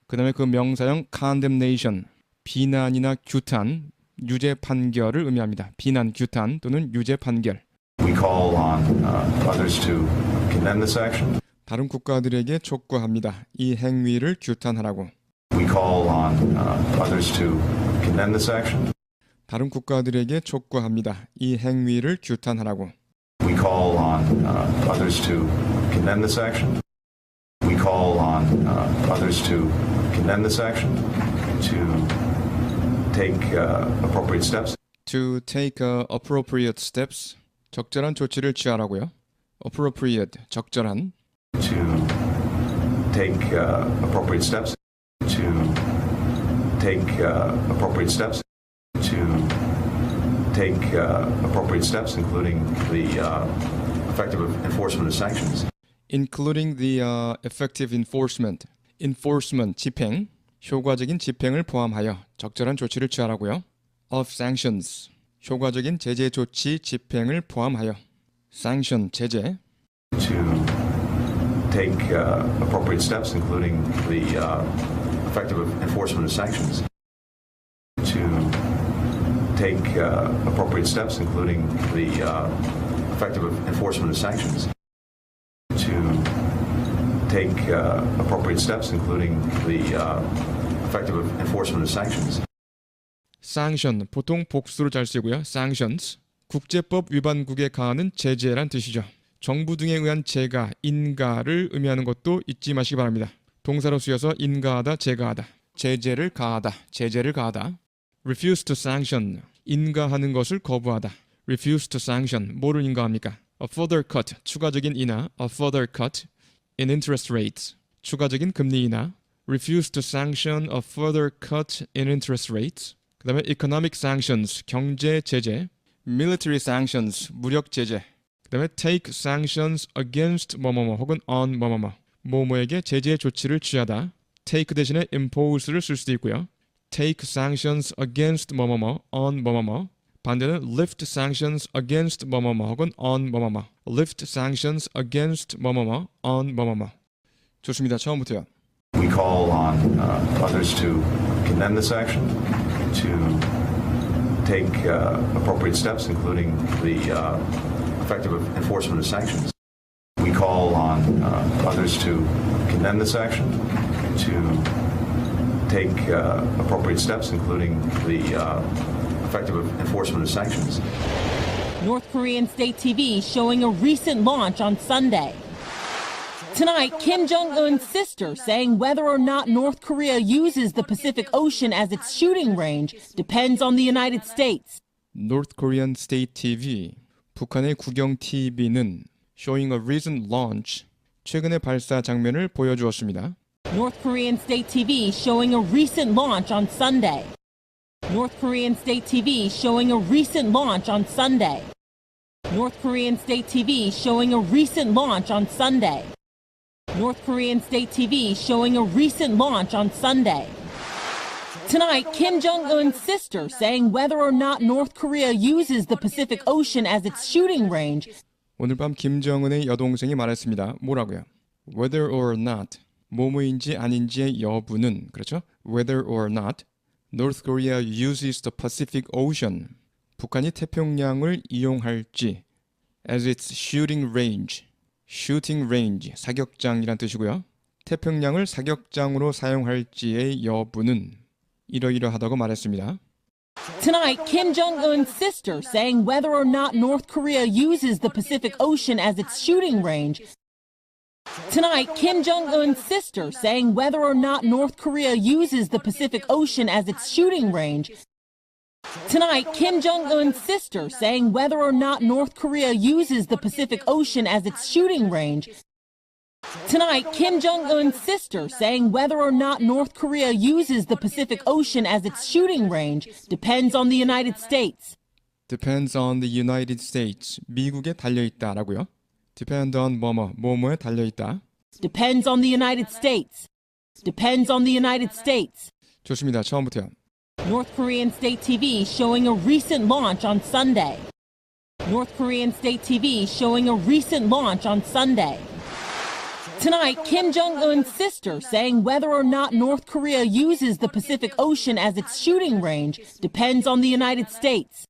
[SPEAKER 4] 그 다음에 그 명사형 condemnation, 비난이나 규탄, 유죄 판결을 의미합니다. 비난, 규탄 또는 유죄 판결.
[SPEAKER 3] We call on others to condemn this action.
[SPEAKER 4] 다른 국가들에게 촉구합니다. 이 행위를 규탄하라고.
[SPEAKER 3] We call on others to condemn this action.
[SPEAKER 4] 다른 국가들에게 촉구합니다. 이 행위를 규탄하라고.
[SPEAKER 3] We call on others to condemn this action. We call on others to condemn this action, to take appropriate steps.
[SPEAKER 4] To take appropriate steps. 적절한 조치를 취하라고요. Appropriate, 적절한.
[SPEAKER 3] To take appropriate steps. To take appropriate steps. To take appropriate steps, including the effective enforcement of sanctions.
[SPEAKER 4] Including the effective enforcement. Enforcement, 집행. 효과적인 집행을 포함하여 적절한 조치를 취하라고요. Of sanctions. 효과적인 제재 조치 집행을 포함하여. Sanction, 제재.
[SPEAKER 3] To take appropriate steps, including the effective enforcement of sanctions. To take appropriate steps, including the effective enforcement of sanctions. To take appropriate steps, including the effective enforcement of sanctions.
[SPEAKER 4] Sanction, 보통 복수로 잘 쓰고요. Sanctions, 국제법 위반국에 가하는 제재란 뜻이죠. 정부 등에 의한 제가, 인가를 의미하는 것도 잊지 마시기 바랍니다. 동사로 쓰여서 인가하다, 제가하다. 제재를 가하다, 제재를 가하다. Refuse to sanction, 인가하는 것을 거부하다. Refuse to sanction, 뭐를 인가합니까? A further cut, 추가적인 인하. A further cut in interest rates, 추가적인 금리 인하. Refuse to sanction a further cut in interest rates. 그 다음에 economic sanctions, 경제 제재. Military sanctions, 무력 제재. 그 다음에 take sanctions against 뭐뭐뭐 혹은 on 뭐뭐뭐. 뭐뭐에게 제재 조치를 취하다. take 대신에 impose를 쓸 수도 있고요. take sanctions against 뭐뭐뭐, on 뭐뭐뭐. 반대는 lift sanctions against 뭐뭐뭐 혹은 on 뭐뭐뭐. lift sanctions against 뭐뭐뭐, on 뭐뭐뭐. 좋습니다. 처음부터요.
[SPEAKER 3] We call on others to condemn this action, to take appropriate steps, including the effective enforcement of sanctions. We call on others to condemn this action, to take appropriate steps, including the effective enforcement of sanctions.
[SPEAKER 2] North Korean state TV showing a recent launch on Sunday. Tonight, Kim Jong-un's sister saying whether or not North Korea uses the Pacific Ocean as its shooting range depends on the United States.
[SPEAKER 4] North Korean State TV, 북한의 국영 TV는 showing a recent launch, 최근의 발사 장면을 보여주었습니다.
[SPEAKER 2] North Korean state TV showing a recent launch on Sunday. North Korean state TV showing a recent launch on Sunday. North Korean state TV showing a recent launch on Sunday. North Korean state TV showing a recent launch on Sunday. Tonight, Kim Jong-un's sister saying whether or not North Korea uses the Pacific Ocean as its shooting range.
[SPEAKER 4] 오늘 밤 김정은의 여동생이 말했습니다. 뭐라고요? Whether or not, 뭐뭐인지 아닌지의 여부는, 그렇죠? Whether or not, North Korea uses the Pacific Ocean, 북한이 태평양을 이용할지, as its shooting range, shooting range, 사격장이란 뜻이고요. 태평양을 사격장으로 사용할지의 여부는 이러이러하다고 말했습니다.
[SPEAKER 2] Tonight, Kim Jong-un's sister saying whether or not North Korea uses the Pacific Ocean as its shooting range. Tonight, Kim Jong-un's sister saying whether or not North Korea uses the Pacific Ocean as its shooting range. Tonight, Kim Jong-un's sister saying whether or not North Korea uses the Pacific Ocean as its shooting range. Tonight, Kim Jong-un's sister saying whether or not North Korea uses the Pacific Ocean as its shooting range depends on the United States.
[SPEAKER 4] Depends on the United States. 미국에 달려있다라고요. Depend on 뭐뭐에 달려있다.
[SPEAKER 2] Depends on the United States. depends on the United States.
[SPEAKER 4] 좋습니다. 처음부터요.
[SPEAKER 2] North Korean state TV showing a recent launch on Sunday. North Korean state TV showing a recent launch on Sunday. Tonight, Kim Jong-un's sister saying whether or not North Korea uses the Pacific Ocean as its shooting range depends on the United States.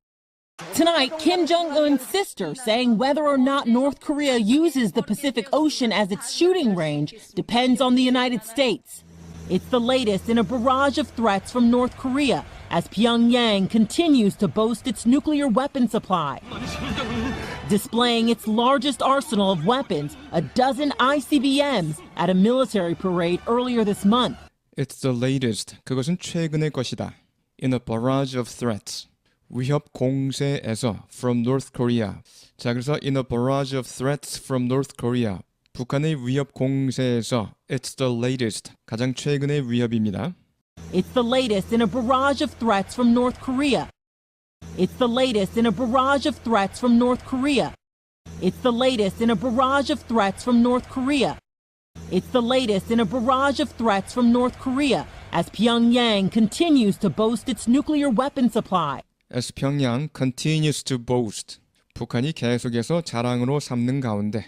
[SPEAKER 2] Tonight, Kim Jong-un's sister saying whether or not North Korea uses the Pacific Ocean as its shooting range depends on the United States. It's the latest in a barrage of threats from North Korea as Pyongyang continues to boast its nuclear weapon supply. Displaying its largest arsenal of weapons, a dozen ICBMs, at a military parade earlier this month.
[SPEAKER 4] It's the latest. 그것은 최근의 것이다. In a barrage of threats. 위협 공세에서 from North Korea. 자, 그래서 in a barrage of threats from North Korea. 북한의 위협 공세에서 it's the latest. 가장 최근의 위협입니다.
[SPEAKER 2] It's the latest in a barrage of threats from North Korea. It's the latest in a barrage of threats from North Korea. It's the latest in a barrage of threats from North Korea. It's the latest in a barrage of threats from North Korea as Pyongyang continues to boast its nuclear weapon supply.
[SPEAKER 4] As Pyongyang continues to boast. 북한이 계속해서 자랑으로 삼는 가운데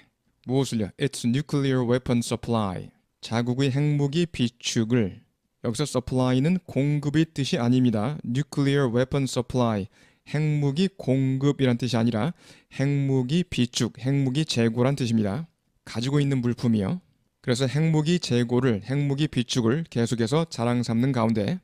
[SPEAKER 4] 무엇을요? Its nuclear weapon supply. 자국의 핵무기 비축을. 여기서 supply는 공급의 뜻이 아닙니다. nuclear weapon supply. 핵무기 공급이란 뜻이 아니라 핵무기 비축, 핵무기 재고란 뜻입니다. 가지고 있는 물품이요. 그래서 핵무기 재고를, 핵무기 비축을 계속해서 자랑 삼는 가운데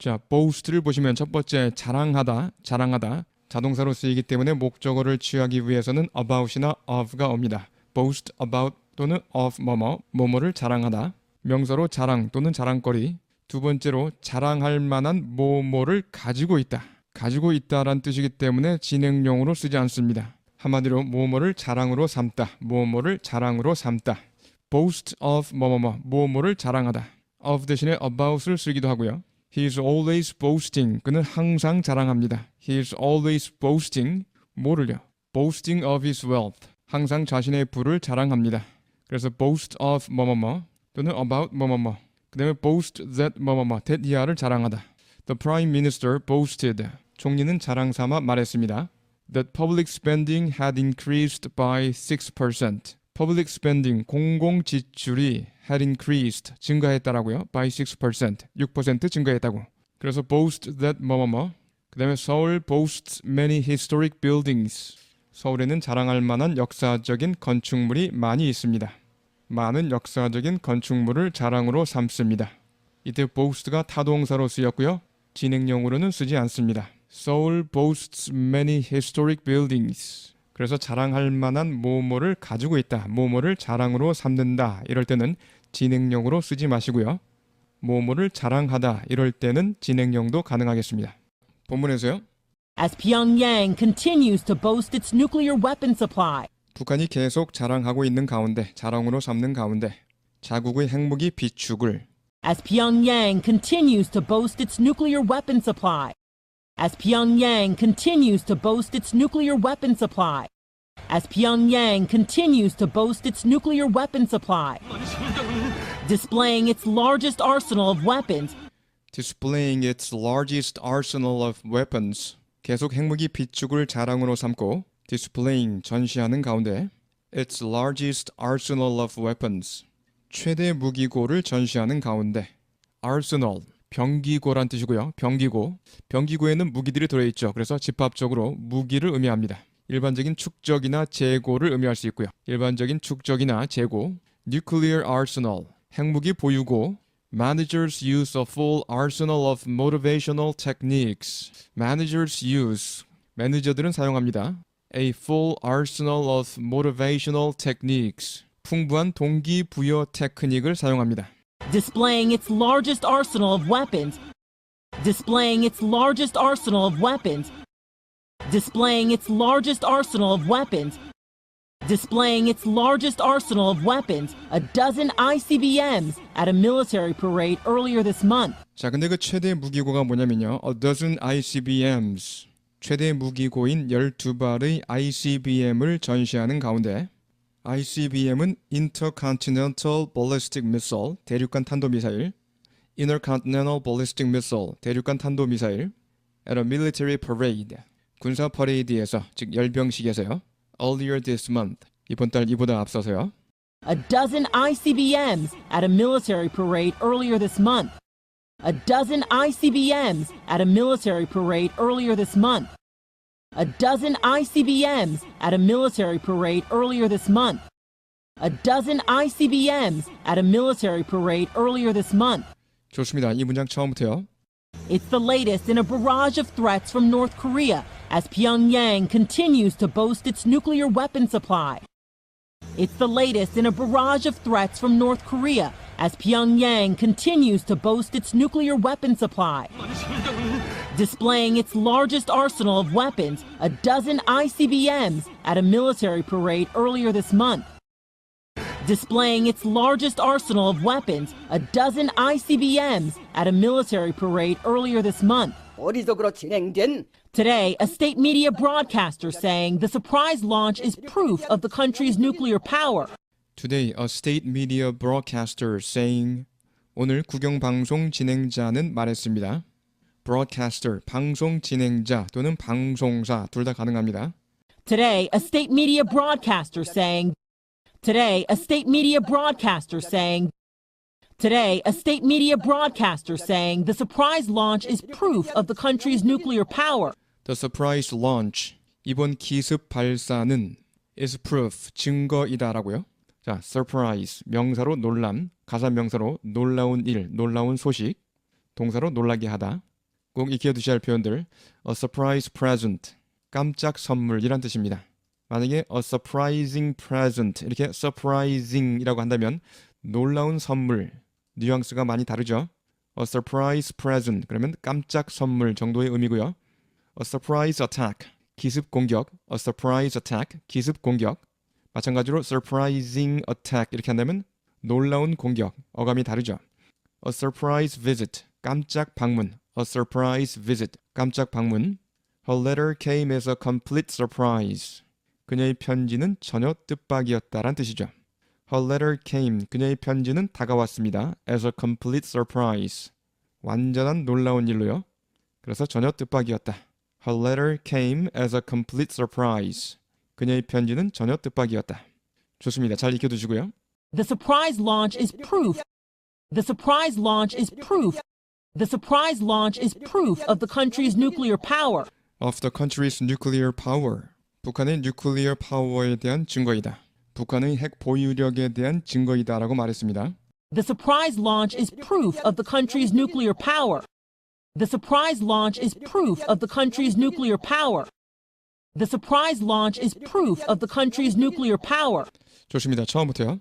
[SPEAKER 4] 자, boast를 보시면 첫 번째 자랑하다, 자랑하다. 자동사로 쓰이기 때문에 목적어를 취하기 위해서는 about이나 of가 옵니다. boast about 또는 of 뭐뭐를 자랑하다. 명사로 자랑 또는 자랑거리. 두 번째로 자랑할 만한 뭐뭐를 가지고 있다. 가지고 있다란 뜻이기 때문에 진행용으로 쓰지 않습니다. 한마디로 뭐뭐를 자랑으로 삼다. 뭐뭐를 자랑으로 삼다. boast of 뭐뭐를 자랑하다. of 대신에 about을 쓰기도 하고요. He is always boasting. 그는 항상 자랑합니다. He is always boasting. 뭐를요? boasting of his wealth. 항상 자신의 부를 자랑합니다. 그래서 boast of 또는 about 그 다음에 boast that that 이하를 자랑하다. The Prime Minister boasted. 총리는 자랑 삼아 말했습니다. That public spending had increased by 6%. Public spending, 공공 지출이 had increased, 증가했다라고요. by 6%, 6% 증가했다고. 그래서 boast that 그 다음에 서울 boasts many historic buildings. 서울에는 자랑할 만한 역사적인 건축물이 많이 있습니다. 많은 역사적인 건축물을 자랑으로 삼습니다. 이때 boast가 타동사로 쓰였고요. 진행용으로는 쓰지 않습니다. Seoul boasts many historic buildings. 그래서 자랑할 만한 뭐뭐를 가지고 있다. 뭐뭐를 자랑으로 삼는다. 이럴 때는 진행용으로 쓰지 마시고요. 뭐뭐를 자랑하다. 이럴 때는 진행용도 가능하겠습니다. 본문에서요.
[SPEAKER 2] As Pyongyang continues to boast its nuclear weapon supply.
[SPEAKER 4] 북한이 계속 자랑하고 있는 가운데, 자랑으로 삼는 가운데 자국의 핵무기 비축을
[SPEAKER 2] As Pyongyang continues to boast its nuclear weapon supply. As Pyongyang continues to boast its nuclear weapon supply. As Pyongyang continues to boast its nuclear weapon supply. Displaying its largest arsenal of weapons.
[SPEAKER 4] Displaying its largest arsenal of weapons. 계속 핵무기 비축을 자랑으로 삼고 displaying 전시하는 가운데 its largest arsenal of weapons. 최대 무기고를 전시하는 가운데 arsenal, 병기고란 뜻이고요. 병기고. 병기고에는 무기들이 들어있죠. 그래서 집합적으로 무기를 의미합니다. 일반적인 축적이나 재고를 의미할 수 있고요. 일반적인 축적이나 재고. nuclear arsenal, 핵무기 보유고. Managers use a full arsenal of motivational techniques. Managers use, 매니저들은 사용합니다. A full arsenal of motivational techniques. 풍부한 동기부여 테크닉을 사용합니다.
[SPEAKER 2] Displaying its largest arsenal of weapons. Displaying its largest arsenal of weapons. Displaying its largest arsenal of weapons. Displaying its largest arsenal of weapons, a dozen ICBMs, at a military parade earlier this month.
[SPEAKER 4] 자, 근데 그 최대 무기고가 뭐냐면요. A dozen ICBMs. 최대 무기고인 12발의 ICBM을 전시하는 가운데 ICBM은 Intercontinental Ballistic Missile, 대륙간 탄도미사일, Intercontinental Ballistic Missile, 대륙간 탄도미사일, at a military parade, 군사 퍼레이드에서, 즉 열병식에서요. Earlier this month, 이번 달 이보다 앞서서요.
[SPEAKER 2] A dozen ICBMs at a military parade earlier this month. A dozen ICBMs at a military parade earlier this month. A dozen ICBMs at a military parade earlier this month. A dozen ICBMs at a military parade earlier this month.
[SPEAKER 4] 좋습니다. 이 문장 처음부터요.
[SPEAKER 2] It's the latest in a barrage of threats from North Korea as Pyongyang continues to boast its nuclear weapon supply. It's the latest in a barrage of threats from North Korea as Pyongyang continues to boast its nuclear weapon supply. Displaying its largest arsenal of weapons, a dozen ICBMs at a military parade earlier this month. Displaying its largest arsenal of weapons, a dozen ICBMs at a military parade earlier this month.
[SPEAKER 5] 어리석으로 진행된
[SPEAKER 2] Today, a state media broadcaster saying the surprise launch is proof of the country's nuclear power.
[SPEAKER 4] Today, a state media broadcaster saying 오늘 국영방송 진행자는 말했습니다. broadcaster, 방송 진행자 또는 방송사 둘 다 가능합니다.
[SPEAKER 2] Today, a state media broadcaster saying Today, a state media broadcaster saying Today, a state media broadcaster saying the surprise launch is proof of the country's nuclear power.
[SPEAKER 4] The surprise launch, 이번 기습 발사는 is proof, 증거이다라고요. 자, surprise, 명사로 놀람, 가사 명사로 놀라운 일, 놀라운 소식, 동사로 놀라게 하다. 꼭 익혀두셔야 할 표현들, a surprise present, 깜짝 선물이란 뜻입니다. 만약에 a surprising present, 이렇게 surprising이라고 한다면 놀라운 선물, 뉘앙스가 많이 다르죠. A surprise present, 그러면 깜짝 선물 정도의 의미고요. A surprise attack, 기습 공격, a surprise attack, 기습 공격. 마찬가지로 surprising attack 이렇게 한다면 놀라운 공격, 어감이 다르죠. A surprise visit, 깜짝 방문, a surprise visit, 깜짝 방문. Her letter came as a complete surprise. 그녀의 편지는 전혀 뜻밖이었다란 뜻이죠. Her letter came, 그녀의 편지는 다가왔습니다. As a complete surprise. 완전한 놀라운 일로요. 그래서 전혀 뜻밖이었다. Her letter came as a complete surprise. 그녀의 편지는 전혀 뜻밖이었다. 좋습니다. 잘 익혀두시고요.
[SPEAKER 2] The surprise launch is proof. The surprise launch is proof. The surprise launch is proof of the country's nuclear power.
[SPEAKER 4] Of the country's nuclear power. 북한의 nuclear power에 대한 증거이다. 북한의 핵 보유력에 대한 증거이다라고 말했습니다.
[SPEAKER 2] The surprise launch is proof of the country's nuclear power. The surprise launch is proof of the country's nuclear power. The surprise launch is proof of the country's nuclear power.
[SPEAKER 4] 좋습니다. 처음부터요.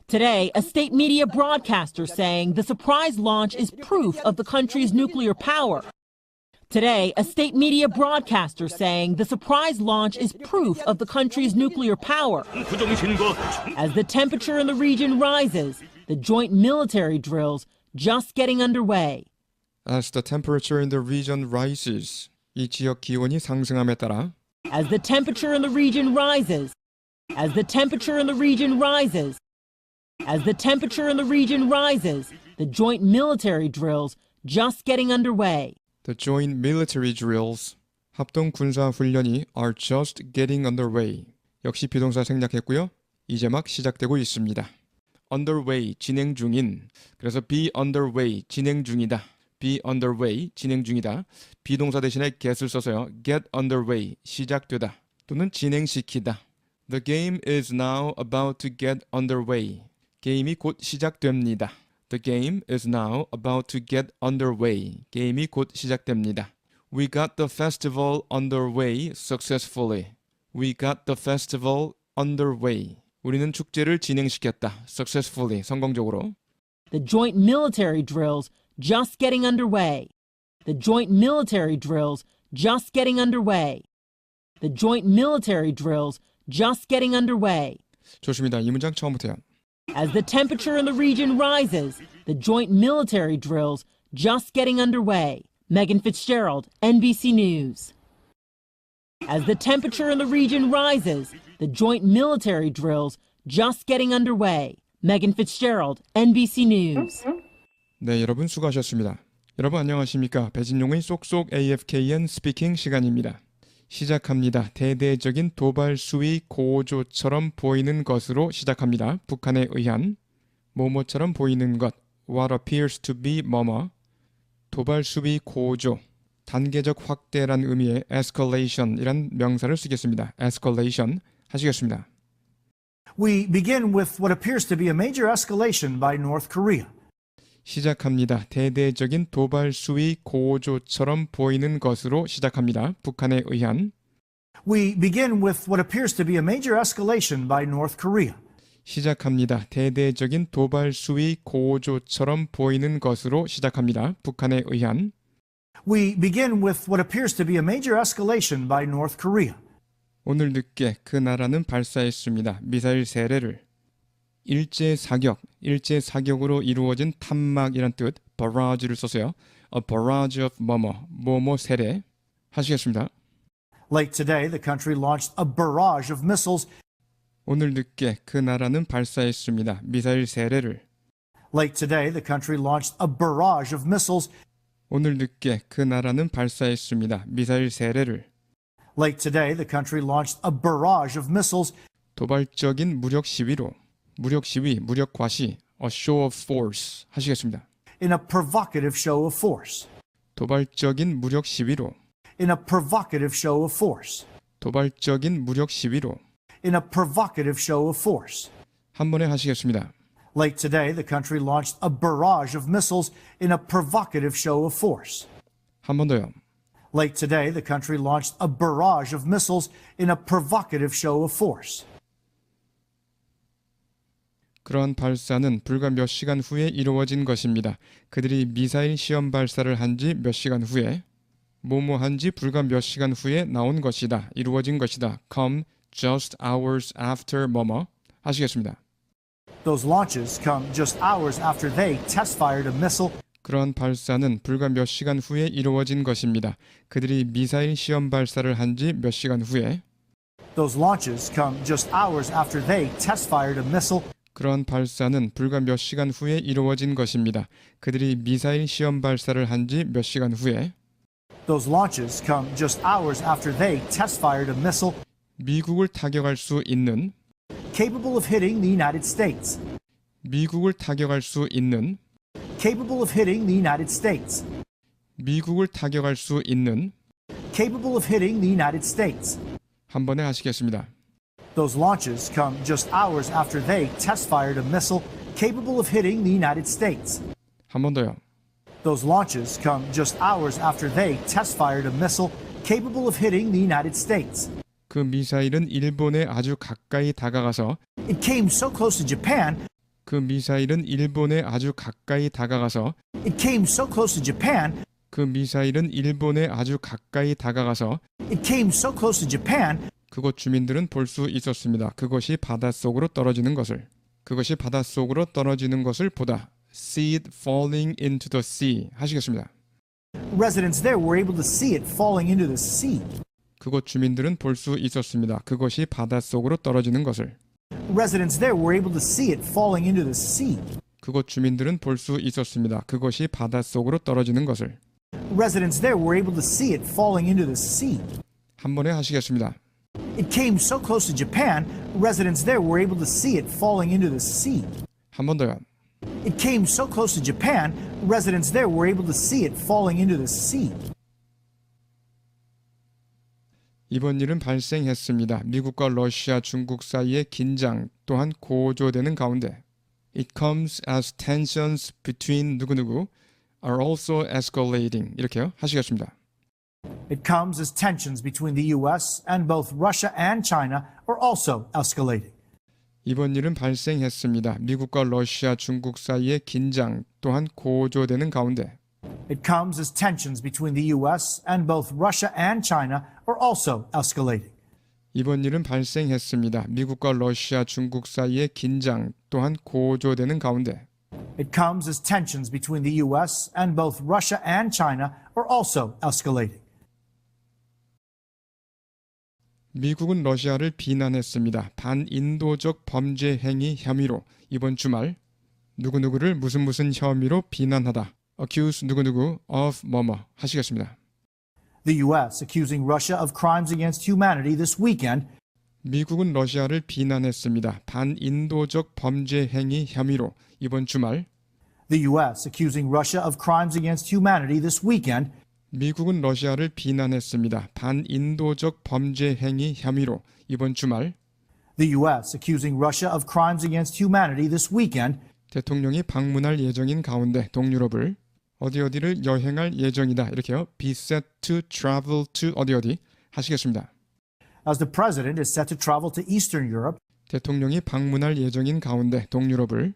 [SPEAKER 2] Today, a state media broadcaster saying the surprise launch is proof of the country's nuclear power. Today, a state media broadcaster saying the surprise launch is proof of the country's nuclear power. As the temperature in the region rises, the joint military drills just getting underway.
[SPEAKER 4] As the temperature in the region rises. 이 지역 기온이 상승함에 따라
[SPEAKER 2] As the temperature in the region rises. As the temperature in the region rises. As the temperature in the region rises, the joint military drills just getting underway.
[SPEAKER 4] The joint military drills, 합동 군사 훈련이 are just getting underway. 역시 비동사 생략했고요. 이제 막 시작되고 있습니다. underway, 진행 중인. 그래서 be underway, 진행 중이다. be underway, 진행 중이다. 비동사 대신에 get을 써서요. get underway, 시작되다. 또는 진행시키다. The game is now about to get underway. 게임이 곧 시작됩니다. The game is now about to get underway. 게임이 곧 시작됩니다. We got the festival underway successfully. We got the festival underway. 우리는 축제를 진행시켰다. Successfully, 성공적으로.
[SPEAKER 2] The joint military drills just getting underway. The joint military drills just getting underway. The joint military drills just getting underway.
[SPEAKER 4] 좋습니다. 이 문장 처음부터요.
[SPEAKER 2] As the temperature in the region rises, the joint military drills just getting underway. Megan Fitzgerald, NBC News. As the temperature in the region rises, the joint military drills just getting underway. Megan Fitzgerald, NBC News.
[SPEAKER 4] 네, 여러분 수고하셨습니다. 여러분 안녕하십니까? 배진용의 쏙쏙 AFKN 스피킹 시간입니다. 시작합니다. 대대적인 도발 수위 고조처럼 보이는 것으로 시작합니다. 북한에 의한 뭐뭐처럼 보이는 것 what appears to be 뭐뭐 도발 수위 고조 단계적 확대란 의미의 escalation이란 명사를 쓰겠습니다. escalation 하시겠습니다.
[SPEAKER 1] We begin with what appears to be a major escalation by North Korea.
[SPEAKER 4] 시작합니다. 대대적인 도발 수위 고조처럼 보이는 것으로 시작합니다. 북한에 의한
[SPEAKER 1] We begin with what appears to be a major escalation by North Korea.
[SPEAKER 4] 시작합니다. 대대적인 도발 수위 고조처럼 보이는 것으로 시작합니다. 북한에 의한
[SPEAKER 1] We begin with what appears to be a major escalation by North Korea.
[SPEAKER 4] 오늘 늦게 그 나라는 발사했습니다. 미사일 3대를 일제 사격으로 이루어진 탐막이란 뜻 barrage를 써서요. A barrage of 뭐뭐 세례 하시겠습니다.
[SPEAKER 1] Late today, the country launched a barrage of missiles.
[SPEAKER 4] 오늘 늦게 그 나라는 발사했습니다. 미사일 3대를
[SPEAKER 1] Late today, the country launched a barrage of missiles.
[SPEAKER 4] 오늘 늦게 그 나라는 발사했습니다. 미사일 3대를
[SPEAKER 1] Late today, the country launched a barrage of missiles
[SPEAKER 4] 도발적인 무력 시위로 무력 과시 a show of force 하시겠습니다.
[SPEAKER 1] in a provocative show of force.
[SPEAKER 4] 도발적인 무력 시위로
[SPEAKER 1] In a provocative show of force.
[SPEAKER 4] 도발적인 무력 시위로
[SPEAKER 1] In a provocative show of force.
[SPEAKER 4] 한 번에 하시겠습니다.
[SPEAKER 1] Late today, the country launched a barrage of missiles in a provocative show of force.
[SPEAKER 4] 한 번 더요.
[SPEAKER 1] Late today, the country launched a barrage of missiles in a provocative show of force.
[SPEAKER 4] 그러한 발사는 불과 몇 시간 후에 이루어진 것입니다. 그들이 미사일 시험 발사를 한 지 몇 시간 후에 뭐뭐한 지 불과 몇 시간 후에 나온 것이다. 이루어진 것이다. Come just hours after 뭐뭐 하시겠습니다.
[SPEAKER 1] Those launches come just hours after they test-fired a missile.
[SPEAKER 4] 그러한 발사는 불과 몇 시간 후에 이루어진 것입니다. 그들이 미사일 시험 발사를 한 지 몇 시간 후에
[SPEAKER 1] Those launches come just hours after they test-fired a missile.
[SPEAKER 4] 그러한 발사는 불과 몇 시간 후에 이루어진 것입니다. 그들이 미사일 시험 발사를 한 지 몇 시간 후에
[SPEAKER 1] Those launches come just hours after they test-fired a missile
[SPEAKER 4] 미국을 타격할 수 있는
[SPEAKER 1] capable of hitting the United States.
[SPEAKER 4] 미국을 타격할 수 있는
[SPEAKER 1] Capable of hitting the United States.
[SPEAKER 4] 미국을 타격할 수 있는
[SPEAKER 1] Capable of hitting the United States.
[SPEAKER 4] 한 번에 하시겠습니다.
[SPEAKER 1] Those launches come just hours after they test-fired a missile capable of hitting the United States.
[SPEAKER 4] 한 번 더요.
[SPEAKER 1] Those launches come just hours after they test-fired a missile capable of hitting the United States.
[SPEAKER 4] 그 미사일은 일본에 아주 가까이 다가가서
[SPEAKER 1] It came so close to Japan.
[SPEAKER 4] 그 미사일은 일본에 아주 가까이 다가가서
[SPEAKER 1] It came so close to Japan.
[SPEAKER 4] 그 미사일은 일본에 아주 가까이 다가가서
[SPEAKER 1] It came so close to Japan.
[SPEAKER 4] 그곳 주민들은 볼 수 있었습니다. 그것이 바닷속으로 떨어지는 것을 보다 see it falling into the sea 하시겠습니다.
[SPEAKER 1] Residents there were able to see it falling into the sea.
[SPEAKER 4] 그곳 주민들은 볼 수 있었습니다. 그것이 바닷속으로 떨어지는 것을
[SPEAKER 1] Residents there were able to see it falling into the sea.
[SPEAKER 4] 그곳 주민들은 볼 수 있었습니다. 그것이 바닷속으로 떨어지는 것을
[SPEAKER 1] Residents there were able to see it falling into the sea.
[SPEAKER 4] 한 번에 하시겠습니다.
[SPEAKER 1] It came so close to Japan, residents there were able to see it falling into the sea.
[SPEAKER 4] 한 번 더요.
[SPEAKER 1] It came so close to Japan, residents there were able to see it falling into the sea.
[SPEAKER 4] 이번 일은 발생했습니다. 미국과 러시아, 중국 사이의 긴장 또한 고조되는 가운데 It comes as tensions between 누구누구 are also escalating 이렇게요. 하시겠습니다.
[SPEAKER 1] It comes as tensions between the U.S. and both Russia and China are also escalating.
[SPEAKER 4] 이번 일은 발생했습니다. 미국과 러시아, 중국 사이의 긴장 또한 고조되는 가운데
[SPEAKER 1] It comes as tensions between the U.S. and both Russia and China are also escalating.
[SPEAKER 4] 이번 일은 발생했습니다. 미국과 러시아, 중국 사이의 긴장 또한 고조되는 가운데
[SPEAKER 1] It comes as tensions between the U.S. and both Russia and China are also escalating.
[SPEAKER 4] 미국은 러시아를 비난했습니다. 반인도적 범죄 행위 혐의로 이번 주말 누구누구를 무슨 혐의로 비난하다. accuse 누구누구 of 뭐뭐 하시겠습니다.
[SPEAKER 1] The U.S. accusing Russia of crimes against humanity this weekend.
[SPEAKER 4] 미국은 러시아를 비난했습니다. 반인도적 범죄 행위 혐의로 이번 주말
[SPEAKER 1] The U.S. accusing Russia of crimes against humanity this weekend.
[SPEAKER 4] 미국은 러시아를 비난했습니다. 반인도적 범죄 행위 혐의로 이번 주말
[SPEAKER 1] The U.S. accusing Russia of crimes against humanity this weekend.
[SPEAKER 4] 대통령이 방문할 예정인 가운데 동유럽을 어디를 여행할 예정이다. 이렇게요. be set to travel to 어디 하시겠습니다.
[SPEAKER 1] As the president is set to travel to Eastern Europe.
[SPEAKER 4] 대통령이 방문할 예정인 가운데 동유럽을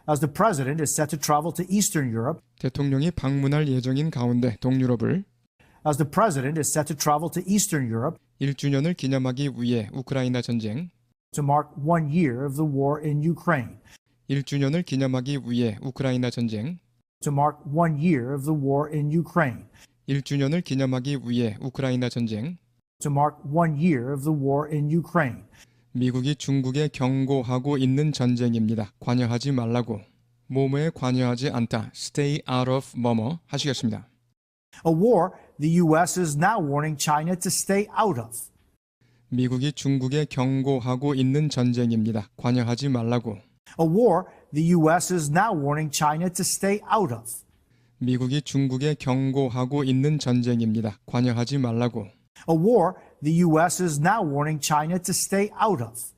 [SPEAKER 1] As the president is set to travel to Eastern Europe.
[SPEAKER 4] 대통령이 방문할 예정인 가운데 동유럽을
[SPEAKER 1] As the president is set to travel to Eastern Europe.
[SPEAKER 4] 1주년을 기념하기 위해 우크라이나 전쟁
[SPEAKER 1] To mark 1 year of the war in Ukraine.
[SPEAKER 4] 1주년을 기념하기 위해 우크라이나 전쟁
[SPEAKER 1] To mark 1 year of the war in Ukraine.
[SPEAKER 4] 1주년을 기념하기 위해 우크라이나 전쟁
[SPEAKER 1] To mark 1 year of the war in Ukraine.
[SPEAKER 4] 미국이 중국에 경고하고 있는 전쟁입니다. 관여하지 말라고. 뭐뭐에 관여하지 않다. Stay out of 뭐뭐 하시겠습니다.
[SPEAKER 1] A war the U.S. is now warning China to stay out of.
[SPEAKER 4] 미국이 중국에 경고하고 있는 전쟁입니다. 관여하지 말라고.
[SPEAKER 1] A war the U.S. is now warning China to stay out of.
[SPEAKER 4] 미국이 중국에 경고하고 있는 전쟁입니다. 관여하지 말라고.
[SPEAKER 1] A war the U.S. is now warning China to stay out of.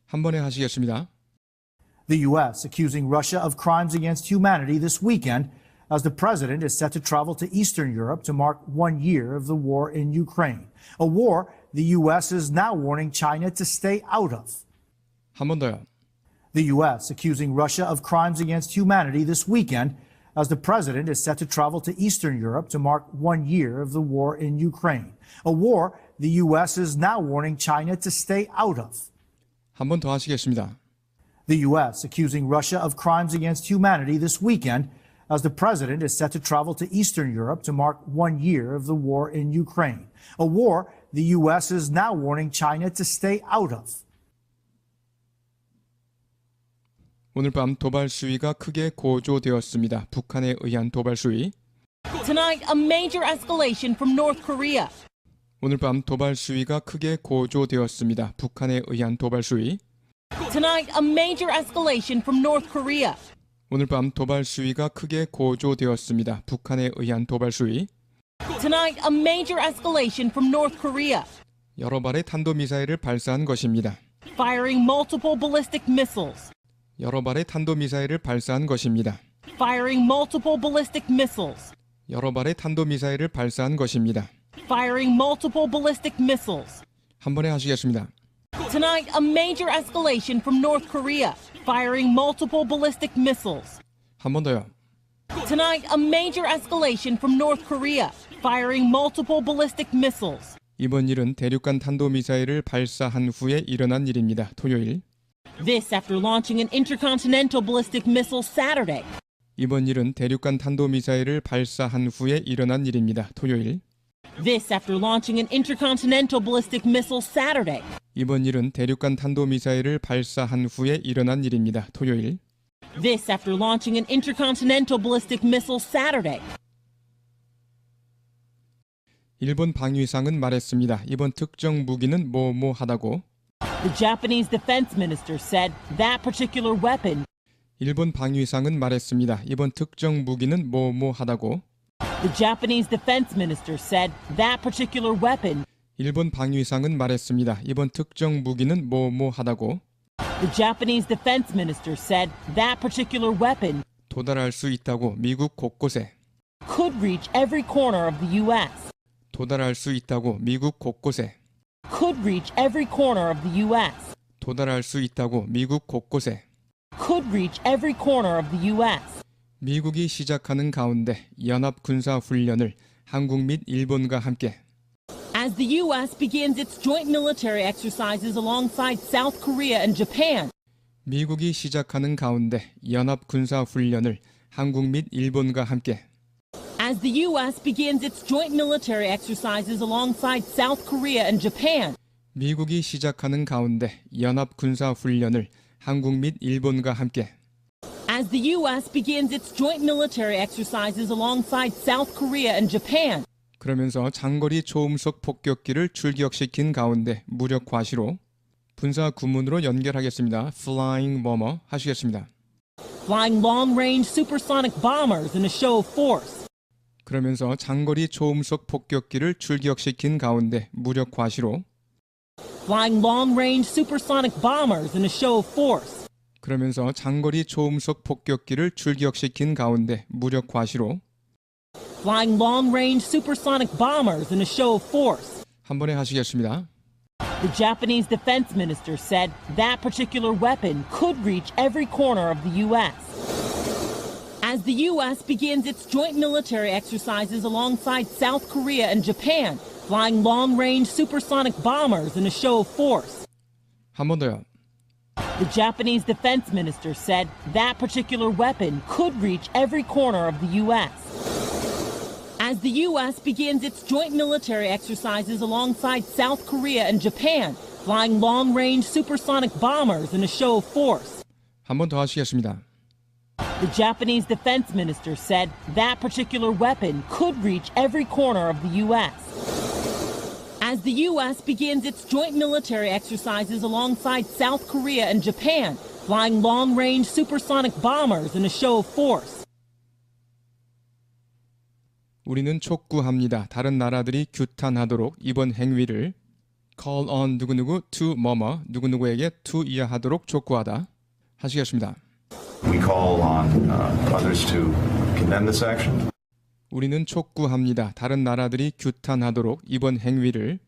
[SPEAKER 4] 한 번에 하시겠습니다.
[SPEAKER 1] The U.S. accusing Russia of crimes against humanity this weekend as the president is set to travel to Eastern Europe to mark 1 year of the war in Ukraine. A war the U.S. is now warning China to stay out of.
[SPEAKER 4] 한 번 더요.
[SPEAKER 1] The U.S. accusing Russia of crimes against humanity this weekend as the president is set to travel to Eastern Europe to mark 1 year of the war in Ukraine. A war the U.S. is now warning China to stay out of.
[SPEAKER 4] 한 번 더 하시겠습니다.
[SPEAKER 1] The U.S. accusing Russia of crimes against humanity this weekend as the president is set to travel to Eastern Europe to mark 1 year of the war in Ukraine. A war the U.S. is now warning China to stay out of.
[SPEAKER 4] 오늘 밤 도발 수위가 크게 고조되었습니다. 북한에 의한 도발 수위.
[SPEAKER 2] Tonight, a major escalation from North Korea.
[SPEAKER 4] 오늘 밤 도발 수위가 크게 고조되었습니다. 북한에 의한 도발 수위.
[SPEAKER 2] Tonight, a major escalation from North Korea.
[SPEAKER 4] 오늘 밤 도발 수위가 크게 고조되었습니다. 북한에 의한 도발 수위.
[SPEAKER 2] Tonight, a major escalation from North Korea.
[SPEAKER 4] 여러 발의 탄도미사일을 발사한 것입니다.
[SPEAKER 2] Firing multiple ballistic missiles.
[SPEAKER 4] 여러 발의 탄도미사일을 발사한 것입니다.
[SPEAKER 2] Firing multiple ballistic missiles.
[SPEAKER 4] 여러 발의 탄도미사일을 발사한 것입니다.
[SPEAKER 2] Firing multiple ballistic missiles.
[SPEAKER 4] 한 번에 하시겠습니다.
[SPEAKER 2] Tonight, a major escalation from North Korea. Firing multiple ballistic missiles.
[SPEAKER 4] 한 번 더요.
[SPEAKER 2] Tonight, a major escalation from North Korea. Firing multiple ballistic missiles.
[SPEAKER 4] 이번 일은 대륙간 탄도미사일을 발사한 후에 일어난 일입니다. 토요일.
[SPEAKER 2] This after launching an intercontinental ballistic missile Saturday.
[SPEAKER 4] 이번 일은 대륙간 탄도미사일을 발사한 후에 일어난 일입니다. 토요일.
[SPEAKER 2] This after launching an intercontinental ballistic missile Saturday.
[SPEAKER 4] 이번 일은 대륙간 탄도미사일을 발사한 후에 일어난 일입니다. 토요일.
[SPEAKER 2] This after launching an intercontinental ballistic missile Saturday.
[SPEAKER 4] 일본 방위상은 말했습니다. 이번 특정 무기는 뭐뭐하다고.
[SPEAKER 2] The Japanese defense minister said that particular weapon.
[SPEAKER 4] 일본 방위상은 말했습니다. 이번 특정 무기는 뭐뭐하다고.
[SPEAKER 2] The Japanese defense minister said that particular weapon.
[SPEAKER 4] 일본 방위상은 말했습니다. 이번 특정 무기는 뭐뭐하다고.
[SPEAKER 2] The Japanese defense minister said that particular weapon
[SPEAKER 4] 도달할 수 있다고 미국 곳곳에.
[SPEAKER 2] could reach every corner of the U.S.
[SPEAKER 4] 도달할 수 있다고 미국 곳곳에.
[SPEAKER 2] Could reach every corner of the U.S.
[SPEAKER 4] 도달할 수 있다고 미국 곳곳에.
[SPEAKER 2] Could reach every corner of the U.S.
[SPEAKER 4] 미국이 시작하는 가운데 연합 군사 훈련을 한국 및 일본과 함께.
[SPEAKER 2] As the U.S. begins its joint military exercises alongside South Korea and Japan.
[SPEAKER 4] 미국이 시작하는 가운데 연합 군사 훈련을 한국 및 일본과 함께.
[SPEAKER 2] As the U.S. begins its joint military exercises alongside South Korea and Japan.
[SPEAKER 4] 미국이 시작하는 가운데 연합 군사 훈련을 한국 및 일본과 함께
[SPEAKER 2] As the U.S. begins its joint military exercises alongside South Korea and Japan,
[SPEAKER 4] 그러면서 장거리 초음속 폭격기를 출격시킨 가운데 무력 과시로 분사 구문으로 연결하겠습니다. Flying bomber 하시겠습니다.
[SPEAKER 2] flying long-range supersonic bombers in a show of force.
[SPEAKER 4] 그러면서 장거리 초음속 폭격기를 출격시킨 가운데 무력 과시로
[SPEAKER 2] flying long-range supersonic bombers in a show of force.
[SPEAKER 4] 그러면서 장거리 초음속 폭격기를 출격시킨 가운데 무력 과시로
[SPEAKER 2] flying long-range supersonic bombers in a show of force.
[SPEAKER 4] 한 번에 하시겠습니다.
[SPEAKER 2] The Japanese defense minister said that particular weapon could reach every corner of the U.S. As the U.S. begins its joint military exercises alongside South Korea and Japan, flying long-range supersonic bombers in a show of force.
[SPEAKER 4] 한 번 더요.
[SPEAKER 2] The Japanese defense minister said that particular weapon could reach every corner of the U.S. As the U.S. begins its joint military exercises alongside South Korea and Japan, flying long-range supersonic bombers in a show of force.
[SPEAKER 4] 한 번 더 하시겠습니다.
[SPEAKER 2] The Japanese defense minister said that particular weapon could reach every corner of the U.S. As the U.S. begins its joint military exercises alongside South Korea and Japan, flying long-range supersonic bombers in a show of force.
[SPEAKER 4] 우리는 촉구합니다. 다른 나라들이 규탄하도록 이번 행위를 call on 누구누구 to 뭐뭐 누구누구에게 to 이하하도록 촉구하다 하시겠습니다.
[SPEAKER 3] We call on others to condemn this action.
[SPEAKER 4] 우리는 촉구합니다. 다른 나라들이 규탄하도록 이번 행위를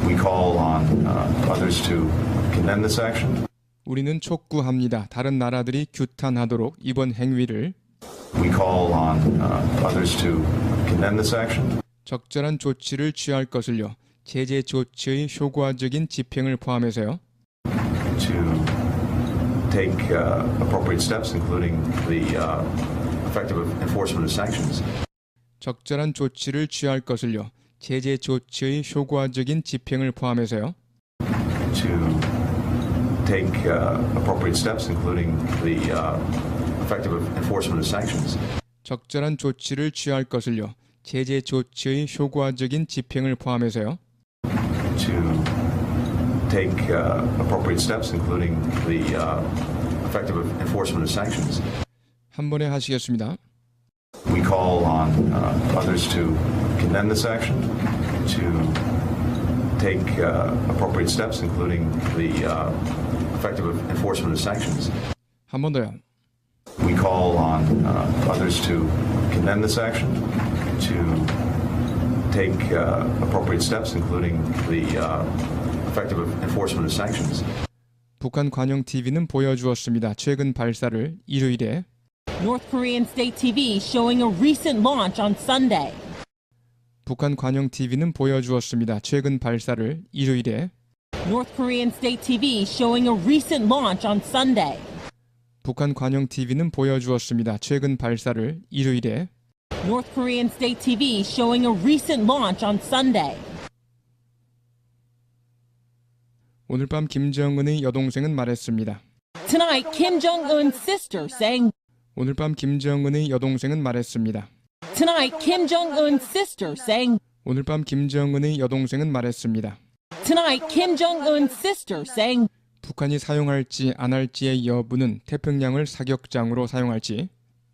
[SPEAKER 3] We call on others to condemn this action.
[SPEAKER 4] 우리는 촉구합니다. 다른 나라들이 규탄하도록 이번 행위를
[SPEAKER 3] We call on others to condemn this action.
[SPEAKER 4] 적절한 조치를 취할 것을요. 제재 조치의 효과적인 집행을 포함해서요.
[SPEAKER 3] To take appropriate steps, including the effective enforcement of sanctions.
[SPEAKER 4] 적절한 조치를 취할 것을요. 제재 조치의 효과적인 집행을 포함해서요.
[SPEAKER 3] To take appropriate steps, including the effective enforcement of sanctions.
[SPEAKER 4] 적절한 조치를 취할 것을요. 제재 조치의 효과적인 집행을 포함해서요.
[SPEAKER 3] To take appropriate steps, including the effective enforcement of sanctions.
[SPEAKER 4] 한 번에 하시겠습니다.
[SPEAKER 3] We call on others to condemn this action, to take appropriate steps, including the effective enforcement of sanctions.
[SPEAKER 4] 한 번 더요.
[SPEAKER 3] We call on others to condemn this action, to take appropriate steps, including the effective enforcement of sanctions.
[SPEAKER 4] 북한 관영 TV는 보여주었습니다. 최근 발사를 일요일에
[SPEAKER 2] North Korean state TV showing a recent launch on Sunday.
[SPEAKER 4] 북한 관영 TV는 보여주었습니다. 최근 발사를 일요일에
[SPEAKER 2] North Korean state TV showing a recent launch on Sunday.
[SPEAKER 4] 북한 관영 TV는 보여주었습니다. 최근 발사를 일요일에
[SPEAKER 2] North Korean state TV showing a recent launch on Sunday.
[SPEAKER 4] 오늘 밤 김정은의 여동생은 말했습니다.
[SPEAKER 2] Tonight, Kim Jong-un's sister saying.
[SPEAKER 4] 오늘 밤 김정은의 여동생은 말했습니다.
[SPEAKER 2] Tonight, Kim Jong-un's sister saying.
[SPEAKER 4] 오늘 밤 김정은의 여동생은 말했습니다.
[SPEAKER 2] Tonight, Kim Jong-un's sister saying.
[SPEAKER 4] 북한이 사용할지 안 할지의 여부는 태평양을 사격장으로 사용할지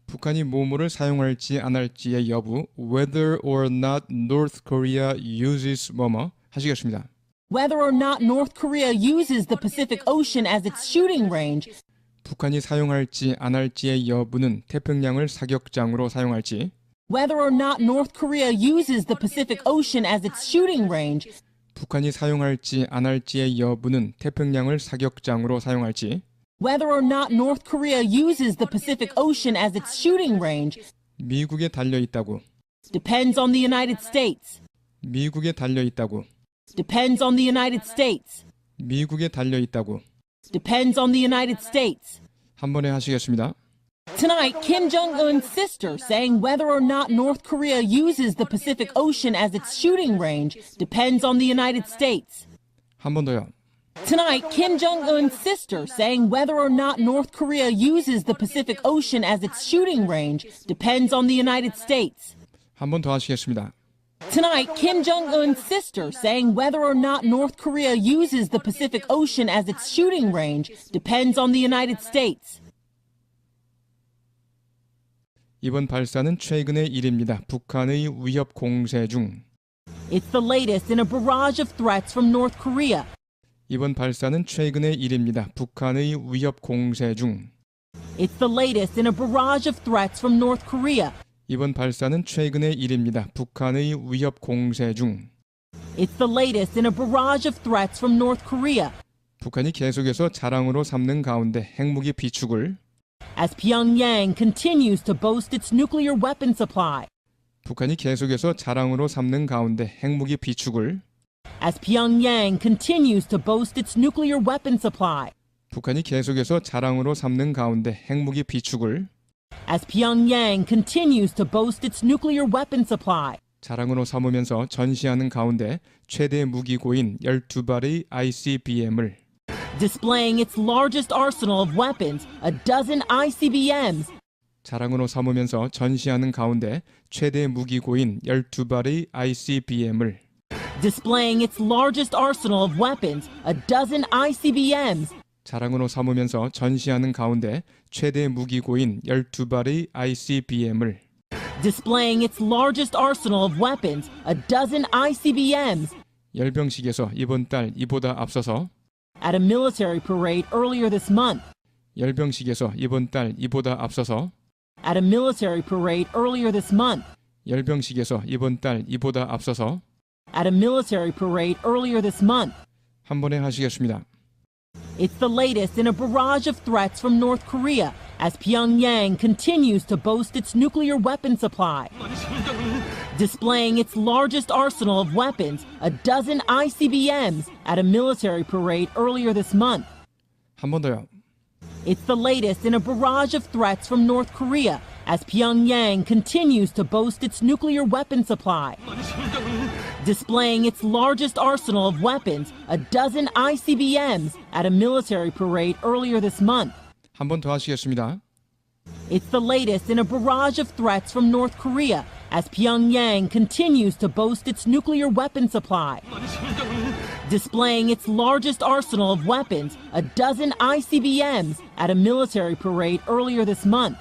[SPEAKER 4] 북한이 뭐뭐를 사용할지 안 할지의 여부 whether or not North Korea uses 뭐뭐 하시겠습니다.
[SPEAKER 2] Whether or not North Korea uses the Pacific Ocean as its shooting range.
[SPEAKER 4] 북한이 사용할지 안 할지의 여부는 태평양을 사격장으로 사용할지
[SPEAKER 2] Whether or not North Korea uses the Pacific Ocean as its shooting range.
[SPEAKER 4] 북한이 사용할지 안 할지의 여부는 태평양을 사격장으로 사용할지
[SPEAKER 2] Whether or not North Korea uses the Pacific Ocean as its shooting range.
[SPEAKER 4] 미국에 달려 있다고
[SPEAKER 2] Depends on the United States.
[SPEAKER 4] 미국에 달려 있다고
[SPEAKER 2] Depends on the United States.
[SPEAKER 4] 미국에 달려 있다고
[SPEAKER 2] Depends on the United States.
[SPEAKER 4] 한 번에 하시겠습니다.
[SPEAKER 2] Tonight, Kim Jong-un's sister saying whether or not North Korea uses the Pacific Ocean as its shooting range depends on the United States.
[SPEAKER 4] 한 번 더요.
[SPEAKER 2] Tonight, Kim Jong-un's sister saying whether or not North Korea uses the Pacific Ocean as its shooting range depends on the United States.
[SPEAKER 4] 한 번 더 하시겠습니다.
[SPEAKER 2] Tonight, Kim Jong-un's sister saying whether or not North Korea uses the Pacific Ocean as its shooting range depends on the United States.
[SPEAKER 4] 이번 발사는 최근의 일입니다. 북한의 위협 공세 중.
[SPEAKER 2] It's the latest in a barrage of threats from North Korea.
[SPEAKER 4] 이번 발사는 최근의 일입니다. 북한의 위협 공세 중.
[SPEAKER 2] It's the latest in a barrage of threats from North Korea.
[SPEAKER 4] 이번 발사는 최근의 일입니다. 북한의 위협 공세 중.
[SPEAKER 2] It's the latest in a barrage of threats from North Korea.
[SPEAKER 4] 북한이 계속해서 자랑으로 삼는 가운데 핵무기 비축을
[SPEAKER 2] As Pyongyang continues to boast its nuclear weapon supply.
[SPEAKER 4] 북한이 계속해서 자랑으로 삼는 가운데 핵무기 비축을
[SPEAKER 2] As Pyongyang continues to boast its nuclear weapon supply.
[SPEAKER 4] 북한이 계속해서 자랑으로 삼는 가운데 핵무기 비축을
[SPEAKER 2] As Pyongyang continues to boast its nuclear weapon supply.
[SPEAKER 4] 자랑으로 삼으면서 전시하는 가운데 최대 무기고인 12발의 ICBM을
[SPEAKER 2] Displaying its largest arsenal of weapons, a dozen ICBMs.
[SPEAKER 4] 자랑으로 삼으면서 전시하는 가운데 최대 무기고인 12발의 ICBM을
[SPEAKER 2] Displaying its largest arsenal of weapons, a dozen ICBMs.
[SPEAKER 4] 자랑으로 삼으면서 전시하는 가운데 최대 무기고인 12발의 ICBM을
[SPEAKER 2] Displaying its largest arsenal of weapons, a dozen ICBMs.
[SPEAKER 4] 열병식에서 이번 달 이보다 앞서서
[SPEAKER 2] At a military parade earlier this month.
[SPEAKER 4] 열병식에서 이번 달 이보다 앞서서
[SPEAKER 2] At a military parade earlier this month.
[SPEAKER 4] 열병식에서 이번 달 이보다 앞서서
[SPEAKER 2] At a military parade earlier this month.
[SPEAKER 4] 한 번에 하시겠습니다.
[SPEAKER 2] It's the latest in a barrage of threats from North Korea as Pyongyang continues to boast its nuclear weapon supply. Displaying its largest arsenal of weapons, a dozen ICBMs, at a military parade earlier this month.
[SPEAKER 4] 한 번 더요.
[SPEAKER 2] It's the latest in a barrage of threats from North Korea as Pyongyang continues to boast its nuclear weapon supply. Displaying its largest arsenal of weapons, a dozen ICBMs, at a military parade earlier this month.
[SPEAKER 4] 한 번 더 하시겠습니다.
[SPEAKER 2] It's the latest in a barrage of threats from North Korea as Pyongyang continues to boast its nuclear weapon supply. Displaying its largest arsenal of weapons, a dozen ICBMs, at a military parade earlier this month.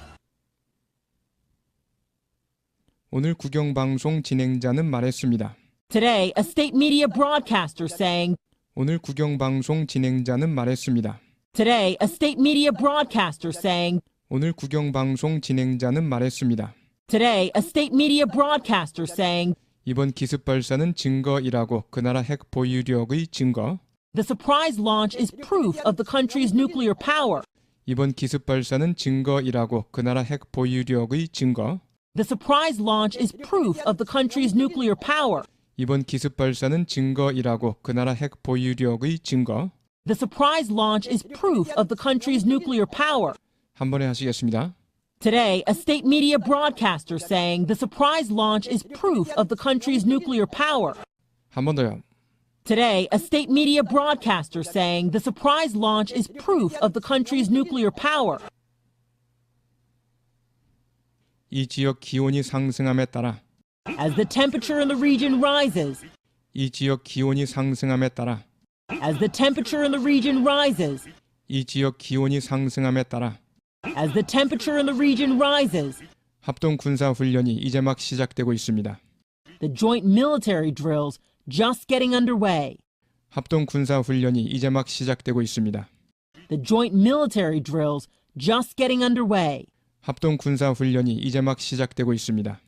[SPEAKER 4] 오늘 국영방송 진행자는 말했습니다.
[SPEAKER 2] Today, a state media broadcaster saying,
[SPEAKER 4] 오늘 국영방송 진행자는 말했습니다.
[SPEAKER 2] Today, a state media broadcaster saying,
[SPEAKER 4] 오늘 국영방송 진행자는 말했습니다.
[SPEAKER 2] Today, a state media broadcaster saying,
[SPEAKER 4] 이번 기습 발사는 증거이라고 그 나라 핵 보유력의 증거.
[SPEAKER 2] the surprise launch is proof of the country's nuclear power.
[SPEAKER 4] 이번 기습 발사는 증거이라고 그 나라 핵 보유력의 증거.
[SPEAKER 2] The surprise launch is proof of the country's nuclear power.
[SPEAKER 4] 이번 기습 발사는 증거이라고 그 나라 핵 보유력의 증거.
[SPEAKER 2] The surprise launch is proof of the country's nuclear power.
[SPEAKER 4] 한 번에 하시겠습니다.
[SPEAKER 2] Today, a state media broadcaster saying the surprise launch is proof of the country's nuclear power.
[SPEAKER 4] 한 번 더요.
[SPEAKER 2] Today, a state media broadcaster saying the surprise launch is proof of the country's nuclear power.
[SPEAKER 4] 이 지역 기온이 상승함에 따라
[SPEAKER 2] As the temperature in the region rises,
[SPEAKER 4] 이 지역 기온이 상승함에 따라
[SPEAKER 2] as the temperature in the region rises,
[SPEAKER 4] 이 지역 기온이 상승함에 따라
[SPEAKER 2] as the temperature in the region rises,
[SPEAKER 4] 합동 군사 훈련이 이제 막 시작되고 있습니다.
[SPEAKER 2] the joint military drills just getting underway.
[SPEAKER 4] 합동 군사 훈련이 이제 막 시작되고 있습니다.
[SPEAKER 2] The joint military drills just getting underway.
[SPEAKER 4] 합동 군사 훈련이 이제 막 시작되고 있습니다.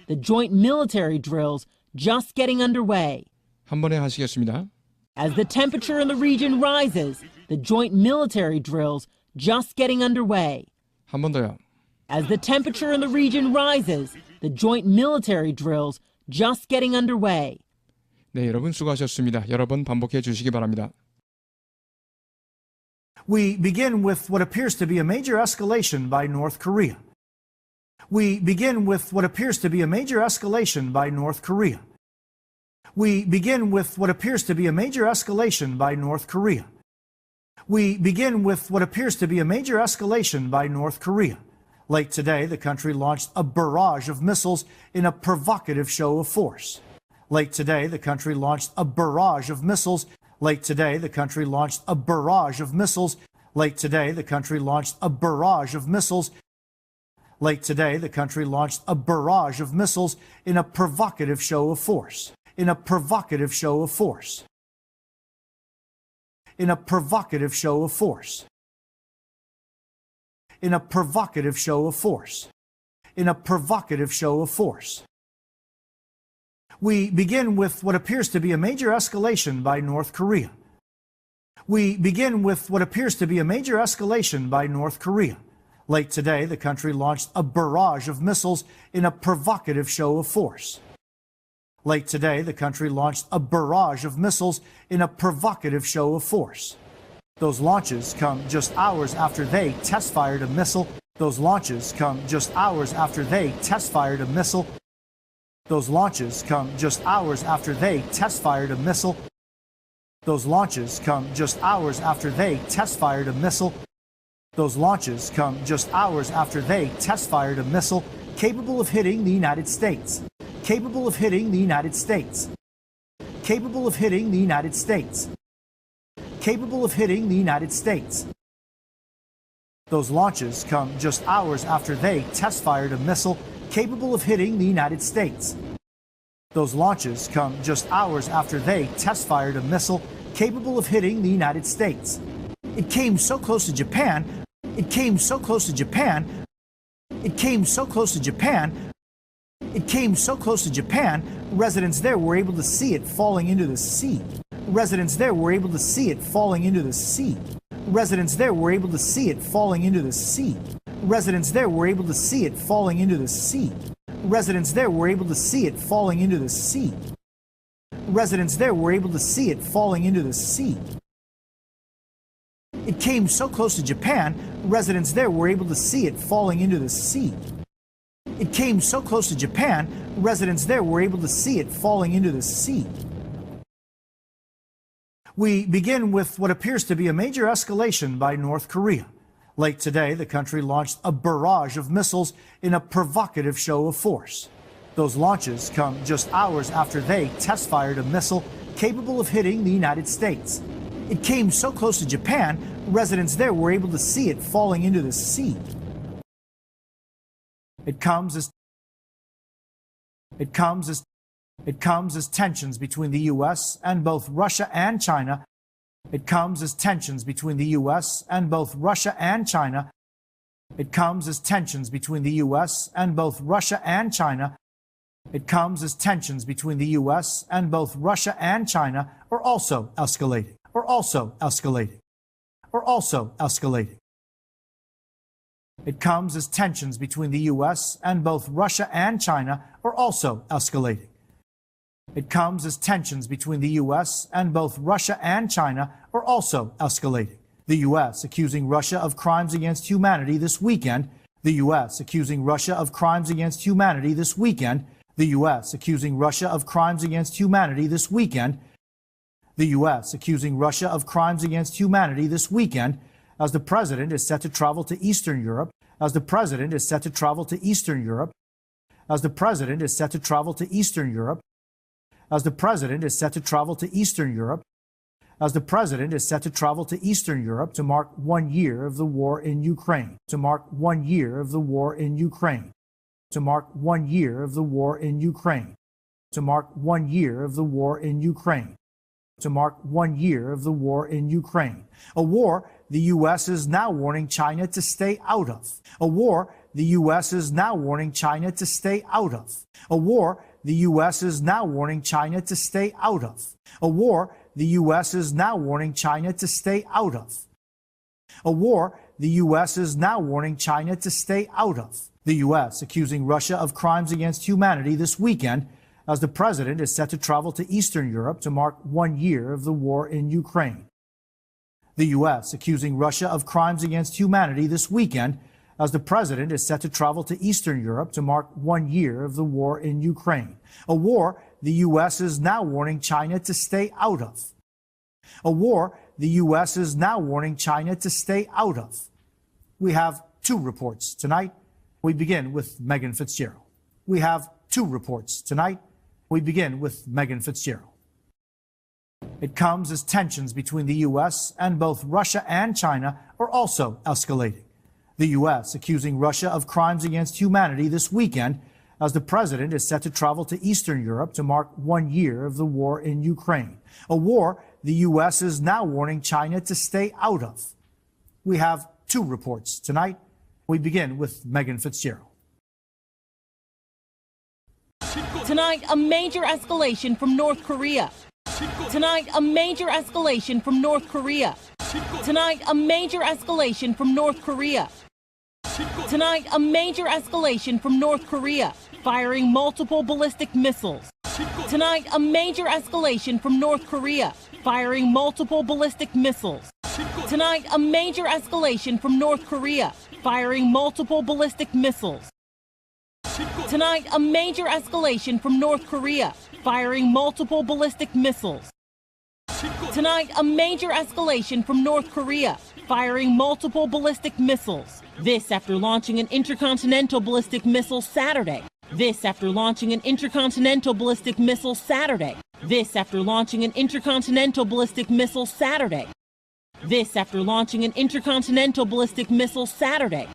[SPEAKER 2] The joint military drills just getting underway.
[SPEAKER 4] 한 번에 하시겠습니다.
[SPEAKER 2] As the temperature in the region rises, the joint military drills just getting underway.
[SPEAKER 4] 한 번 더요.
[SPEAKER 2] As the temperature in the region rises, the joint military drills just getting underway.
[SPEAKER 4] 네, 여러분 수고하셨습니다. 여러 번 반복해 주시기 바랍니다.
[SPEAKER 1] We begin with what appears to be a major escalation by North Korea. We begin with what appears to be a major escalation by North Korea. We begin with what appears to be a major escalation by North Korea. We begin with what appears to be a major escalation by North Korea. Late today, the country launched a barrage of missiles in a provocative show of force. Late today, the country launched a barrage of missiles. Late today, the country launched a barrage of missiles. Late today, the country launched a barrage of missiles. Late today, the country launched a barrage of missiles in a provocative show of force. In a provocative show of force. In a provocative show of force. In a provocative show of force. In a provocative show of force. We begin with what appears to be a major escalation by North Korea. We begin with what appears to be a major escalation by North Korea. Late today, the country launched a barrage of missiles in a provocative show of force. Late today, the country launched a barrage of missiles in a provocative show of force. Those launches come just hours after they test-fired a missile. Those launches come just hours after they test-fired a missile. Those launches come just hours after they test-fired a missile. Those launches come just hours after they test-fired a missile. Those launches come just hours after they test-fired a missile capable of hitting the United States. Capable of hitting the United States. Capable of hitting the United States. Capable of hitting the United States. Those launches come just hours after they test-fired a missile capable of hitting the United States. Those launches come just hours after they test-fired a missile capable of hitting the United States. It came so close to Japan. It came so close to Japan. It came so close to Japan. It came so close to Japan, residents there were able to see it falling into the sea. Residents there were able to see it falling into the sea. Residents there were able to see it falling into the sea. Residents there were able to see it falling into the sea. Residents there were able to see it falling into the sea. Residents there were able to see it falling into the sea. It came so close to Japan, residents there were able to see it falling into the sea. It came so close to Japan, residents there were able to see it falling into the sea. We begin with what appears to be a major escalation by North Korea. Late today, the country launched a barrage of missiles in a provocative show of force. Those launches come just hours after they test-fired a missile capable of hitting the United States. It came so close to Japan, residents there were able to see it falling into the sea. It comes as tensions between the U.S. and both Russia and China. It comes as tensions between the U.S. and both Russia and China. It comes as tensions between the U.S. and both Russia and China. It comes as tensions between the U.S. and both Russia and China are also escalating. Are also escalating. Are also escalating. It comes as tensions between the U.S. and both Russia and China are also escalating. It comes as tensions between the U.S. and both Russia and China are also escalating. The U.S. accusing Russia of crimes against humanity this weekend. The U.S. accusing Russia of crimes against humanity this weekend. The U.S. accusing Russia of crimes against humanity this weekend. The U.S. accusing Russia of crimes against humanity this weekend as the president is set to travel to Eastern Europe. As the president is set to travel to Eastern Europe. As the president is set to travel to Eastern Europe. As the president is set to travel to Eastern Europe. As the president is set to travel to Eastern Europe to mark 1 year of the war in Ukraine. To mark 1 year of the war in Ukraine. To mark 1 year of the war in Ukraine. To mark 1 year of the war in Ukraine. To mark 1 year of the war in Ukraine. A war the U.S. is now warning China to stay out of. A war the U.S. is now warning China to stay out of. A war the U.S. is now warning China to stay out of. A war the U.S. is now warning China to stay out of. A war the U.S. is now warning China to stay out of. The U.S. accusing Russia of crimes against humanity this weekend as the president is set to travel to Eastern Europe to mark 1 year of the war in Ukraine. The U.S. accusing Russia of crimes against humanity this weekend as the president is set to travel to Eastern Europe to mark 1 year of the war in Ukraine. A war the U.S. is now warning China to stay out of. A war the U.S. is now warning China to stay out of. We have two reports tonight. We begin with Megan Fitzgerald. We have two reports tonight. We begin with Megan Fitzgerald. It comes as tensions between the U.S. and both Russia and China are also escalating. The U.S. accusing Russia of crimes against humanity this weekend as the president is set to travel to Eastern Europe to mark 1 year of the war in Ukraine, a war the U.S. is now warning China to stay out of. We have two reports tonight. We begin with Megan Fitzgerald.
[SPEAKER 2] Tonight, a major escalation from North Korea. Tonight, a major escalation from North Korea. Tonight, a major escalation from North Korea. Tonight, a major escalation from North Korea, firing multiple ballistic missiles. Tonight, a major escalation from North Korea, firing multiple ballistic missiles. Tonight, a major escalation from North Korea, firing multiple ballistic missiles. Tonight, a major escalation from North Korea, firing multiple ballistic missiles. Tonight, a major escalation from North Korea, firing multiple ballistic missiles. This after launching an intercontinental ballistic missile Saturday. This after launching an intercontinental ballistic missile Saturday. This after launching an intercontinental ballistic missile Saturday. This after launching an intercontinental ballistic missile Saturday.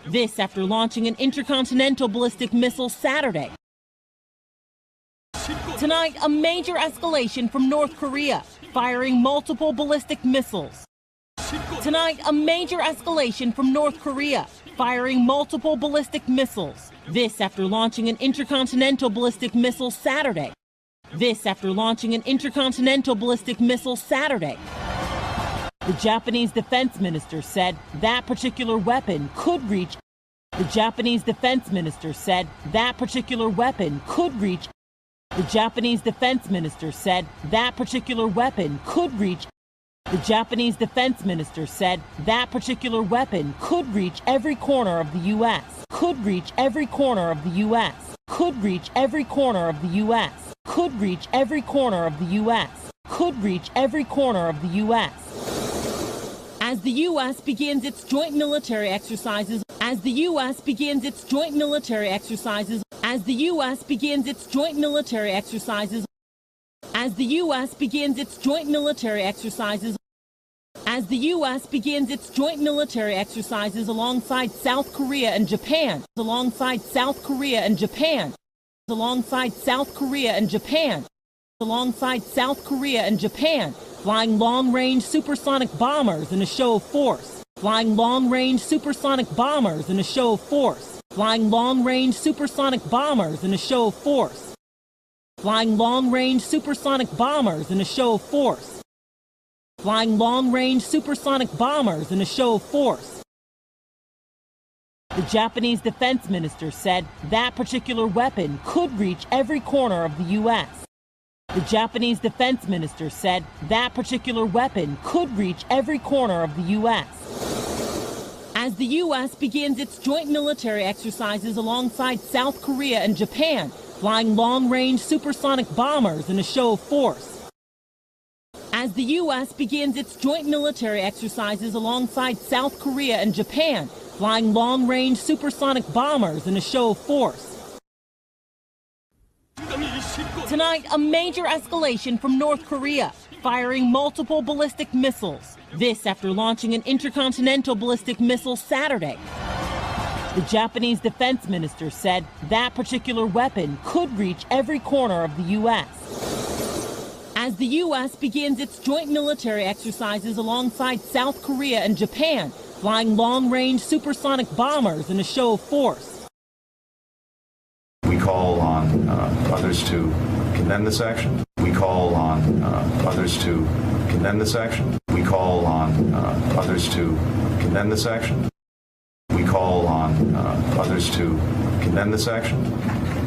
[SPEAKER 2] This after launching an intercontinental ballistic missile Saturday. Tonight, a major escalation from North Korea, firing multiple ballistic missiles. Tonight, a major escalation from North Korea, firing multiple ballistic missiles. This after launching an intercontinental ballistic missile Saturday. This after launching an intercontinental ballistic missile Saturday. The Japanese defense minister said that particular weapon could reach. The Japanese defense minister said that particular weapon could reach. The Japanese defense minister said that particular weapon could reach. The Japanese defense minister said that particular weapon could reach every corner of the U.S. Could reach every corner of the U.S. Could reach every corner of the U.S. Could reach every corner of the U.S. Could reach every corner of the U.S. As the U.S. begins its joint military exercises, as the U.S. begins its joint military exercises, as the U.S. begins its joint military exercises, as the U.S. begins its joint military exercises, as the U.S. begins its joint military exercises alongside South Korea and Japan, alongside South Korea and Japan, alongside South Korea and Japan, alongside South Korea and Japan, flying long-range supersonic bombers in a show of force, flying long-range supersonic bombers in a show of force, flying long-range supersonic bombers in a show of force, flying long-range supersonic bombers in a show of force, flying long-range supersonic bombers in a show of force. The Japanese defense minister said that particular weapon could reach every corner of the U.S. The Japanese defense minister said that particular weapon could reach every corner of the U.S. As the U.S. begins its joint military exercises alongside South Korea and Japan, flying long-range supersonic bombers in a show of force. As the U.S. begins its joint military exercises alongside South Korea and Japan, flying long-range supersonic bombers in a show of force. Tonight, a major escalation from North Korea, firing multiple ballistic missiles. This after launching an intercontinental ballistic missile Saturday. The Japanese defense minister said that particular weapon could reach every corner of the U.S. As the U.S. begins its joint military exercises alongside South Korea and Japan, flying long-range supersonic bombers in a show of force.
[SPEAKER 3] We call on others to condemn this action. We call on others to condemn this action. We call on others to condemn this action. We call on others to condemn this action,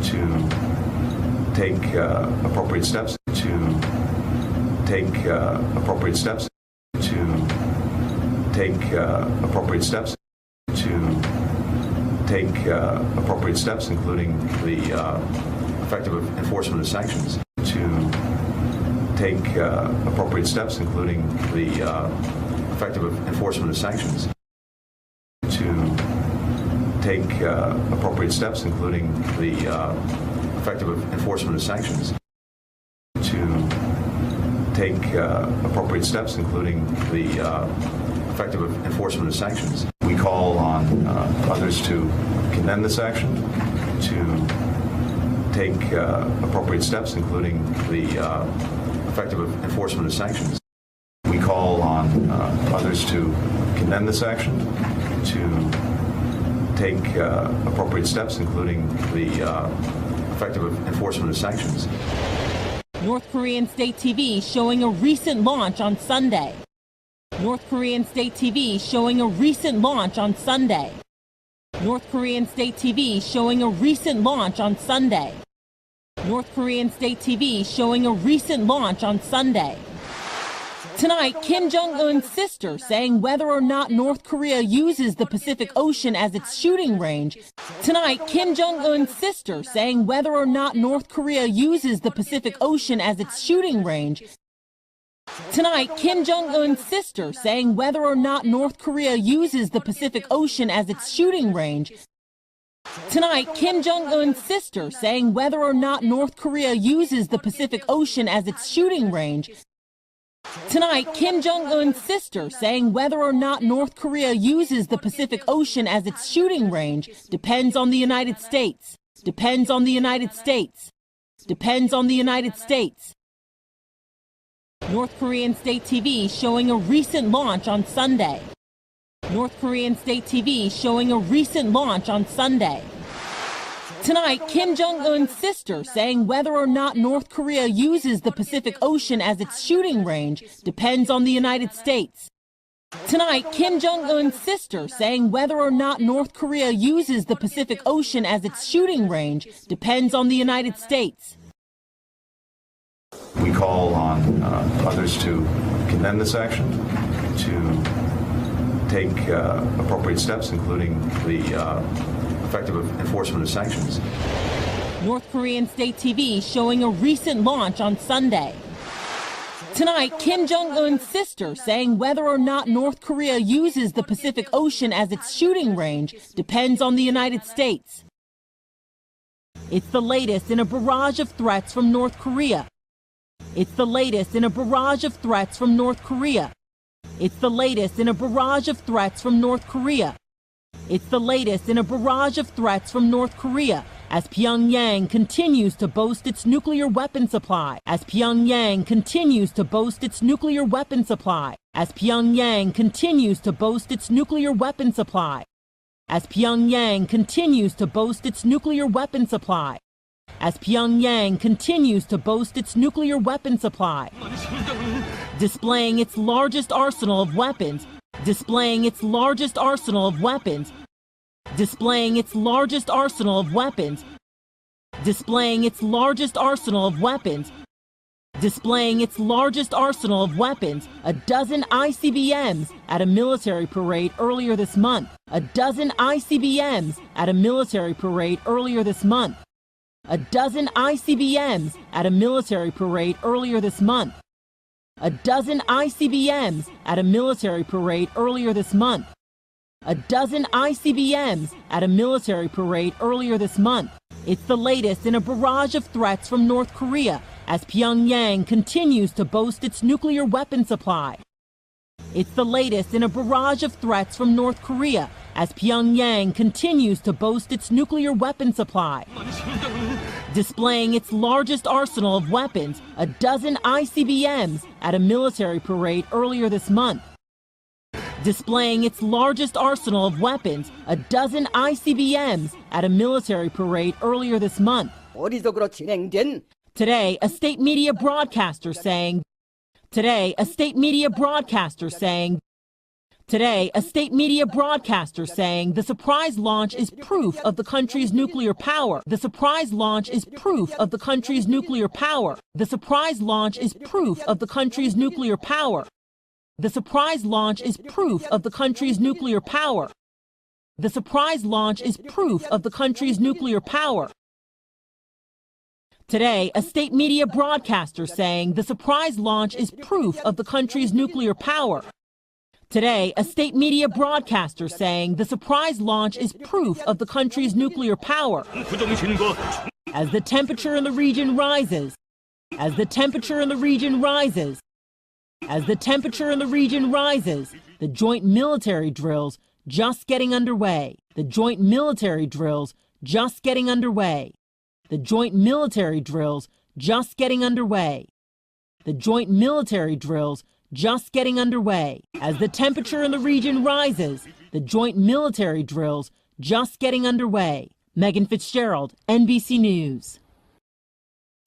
[SPEAKER 3] to take appropriate steps, to take appropriate steps, to take appropriate steps, to take appropriate steps, including the effective enforcement of sanctions, to take appropriate steps, including the effective enforcement of sanctions, to take appropriate steps, including the effective enforcement of sanctions, to take appropriate steps, including the effective enforcement of sanctions. We call on others to condemn this action, to take appropriate steps, including the effective enforcement of sanctions. We call on others to condemn this action, to take appropriate steps, including the effective enforcement of sanctions.
[SPEAKER 2] North Korean state TV showing a recent launch on Sunday. North Korean state TV showing a recent launch on Sunday. North Korean state TV showing a recent launch on Sunday. North Korean state TV showing a recent launch on Sunday. Tonight, Kim Jong-un's sister saying whether or not North Korea uses the Pacific Ocean as its shooting range. Tonight, Kim Jong-un's sister saying whether or not North Korea uses the Pacific Ocean as its shooting range. Tonight, Kim Jong-un's sister saying whether or not North Korea uses the Pacific Ocean as its shooting range. Tonight, Kim Jong-un's sister saying whether or not North Korea uses the Pacific Ocean as its shooting range. Tonight, Kim Jong-un's sister saying whether or not North Korea uses the Pacific Ocean as its shooting range depends on the United States. Depends on the United States. Depends on the United States. North Korean state TV showing a recent launch on Sunday. North Korean state TV showing a recent launch on Sunday. Tonight, Kim Jong-un's sister saying whether or not North Korea uses the Pacific Ocean as its shooting range depends on the United States. Tonight, Kim Jong-un's sister saying whether or not North Korea uses the Pacific Ocean as its shooting range depends on the United States.
[SPEAKER 3] We call on others to condemn this action, to take appropriate steps, including the effective enforcement of sanctions.
[SPEAKER 2] North Korean state TV showing a recent launch on Sunday. Tonight, Kim Jong-un's sister saying whether or not North Korea uses the Pacific Ocean as its shooting range depends on the United States. It's the latest in a barrage of threats from North Korea. It's the latest in a barrage of threats from North Korea. It's the latest in a barrage of threats from North Korea. It's the latest in a barrage of threats from North Korea as Pyongyang continues to boast its nuclear weapon supply. As Pyongyang continues to boast its nuclear weapon supply. As Pyongyang continues to boast its nuclear weapon supply. As Pyongyang continues to boast its nuclear weapon supply. As Pyongyang continues to boast its nuclear weapon supply. Displaying its largest arsenal of weapons. Displaying its largest arsenal of weapons. Displaying its largest arsenal of weapons. Displaying its largest arsenal of weapons. Displaying its largest arsenal of weapons. A dozen ICBMs at a military parade earlier this month. A dozen ICBMs at a military parade earlier this month. A dozen ICBMs at a military parade earlier this month. A dozen ICBMs at a military parade earlier this month. A dozen ICBMs at a military parade earlier this month. It's the latest in a barrage of threats from North Korea as Pyongyang continues to boast its nuclear weapon supply. It's the latest in a barrage of threats from North Korea as Pyongyang continues to boast its nuclear weapon supply. Displaying its largest arsenal of weapons, a dozen ICBMs at a military parade earlier this month. Displaying its largest arsenal of weapons, a dozen ICBMs at a military parade earlier this month.
[SPEAKER 5] 어리석으로 진행된
[SPEAKER 2] Today, a state media broadcaster saying Today, a state media broadcaster saying the surprise launch is proof of the country's nuclear power. The surprise launch is proof of the country's nuclear power. The surprise launch is proof of the country's nuclear power. The surprise launch is proof of the country's nuclear power. The surprise launch is proof of the country's nuclear power. Today, a state media broadcaster saying the surprise launch is proof of the country's nuclear power. Today, a state media broadcaster saying the surprise launch is proof of the country's nuclear power. As the temperature in the region rises, as the temperature in the region rises, as the temperature in the region rises, the joint military drills just getting underway. The joint military drills just getting underway. The joint military drills just getting underway. The joint military drills just getting underway. As the temperature in the region rises, the joint military drills just getting underway. Megan Fitzgerald, NBC News.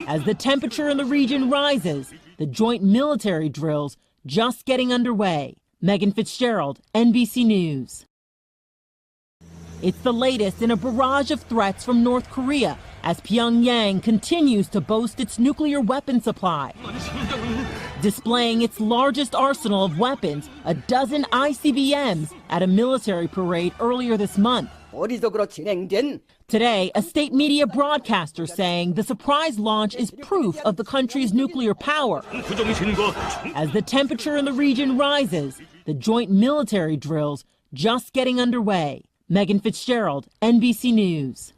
[SPEAKER 2] As the temperature in the region rises, the joint military drills just getting underway. Megan Fitzgerald, NBC News. It's the latest in a barrage of threats from North Korea as Pyongyang continues to boast its nuclear weapon supply. Displaying its largest arsenal of weapons, a dozen ICBMs, at a military parade earlier this month.
[SPEAKER 5] 어리석으로 진행된
[SPEAKER 2] Today, a state media broadcaster saying the surprise launch is proof of the country's nuclear power. As the temperature in the region rises, the joint military drills just getting underway. Megan Fitzgerald, NBC News.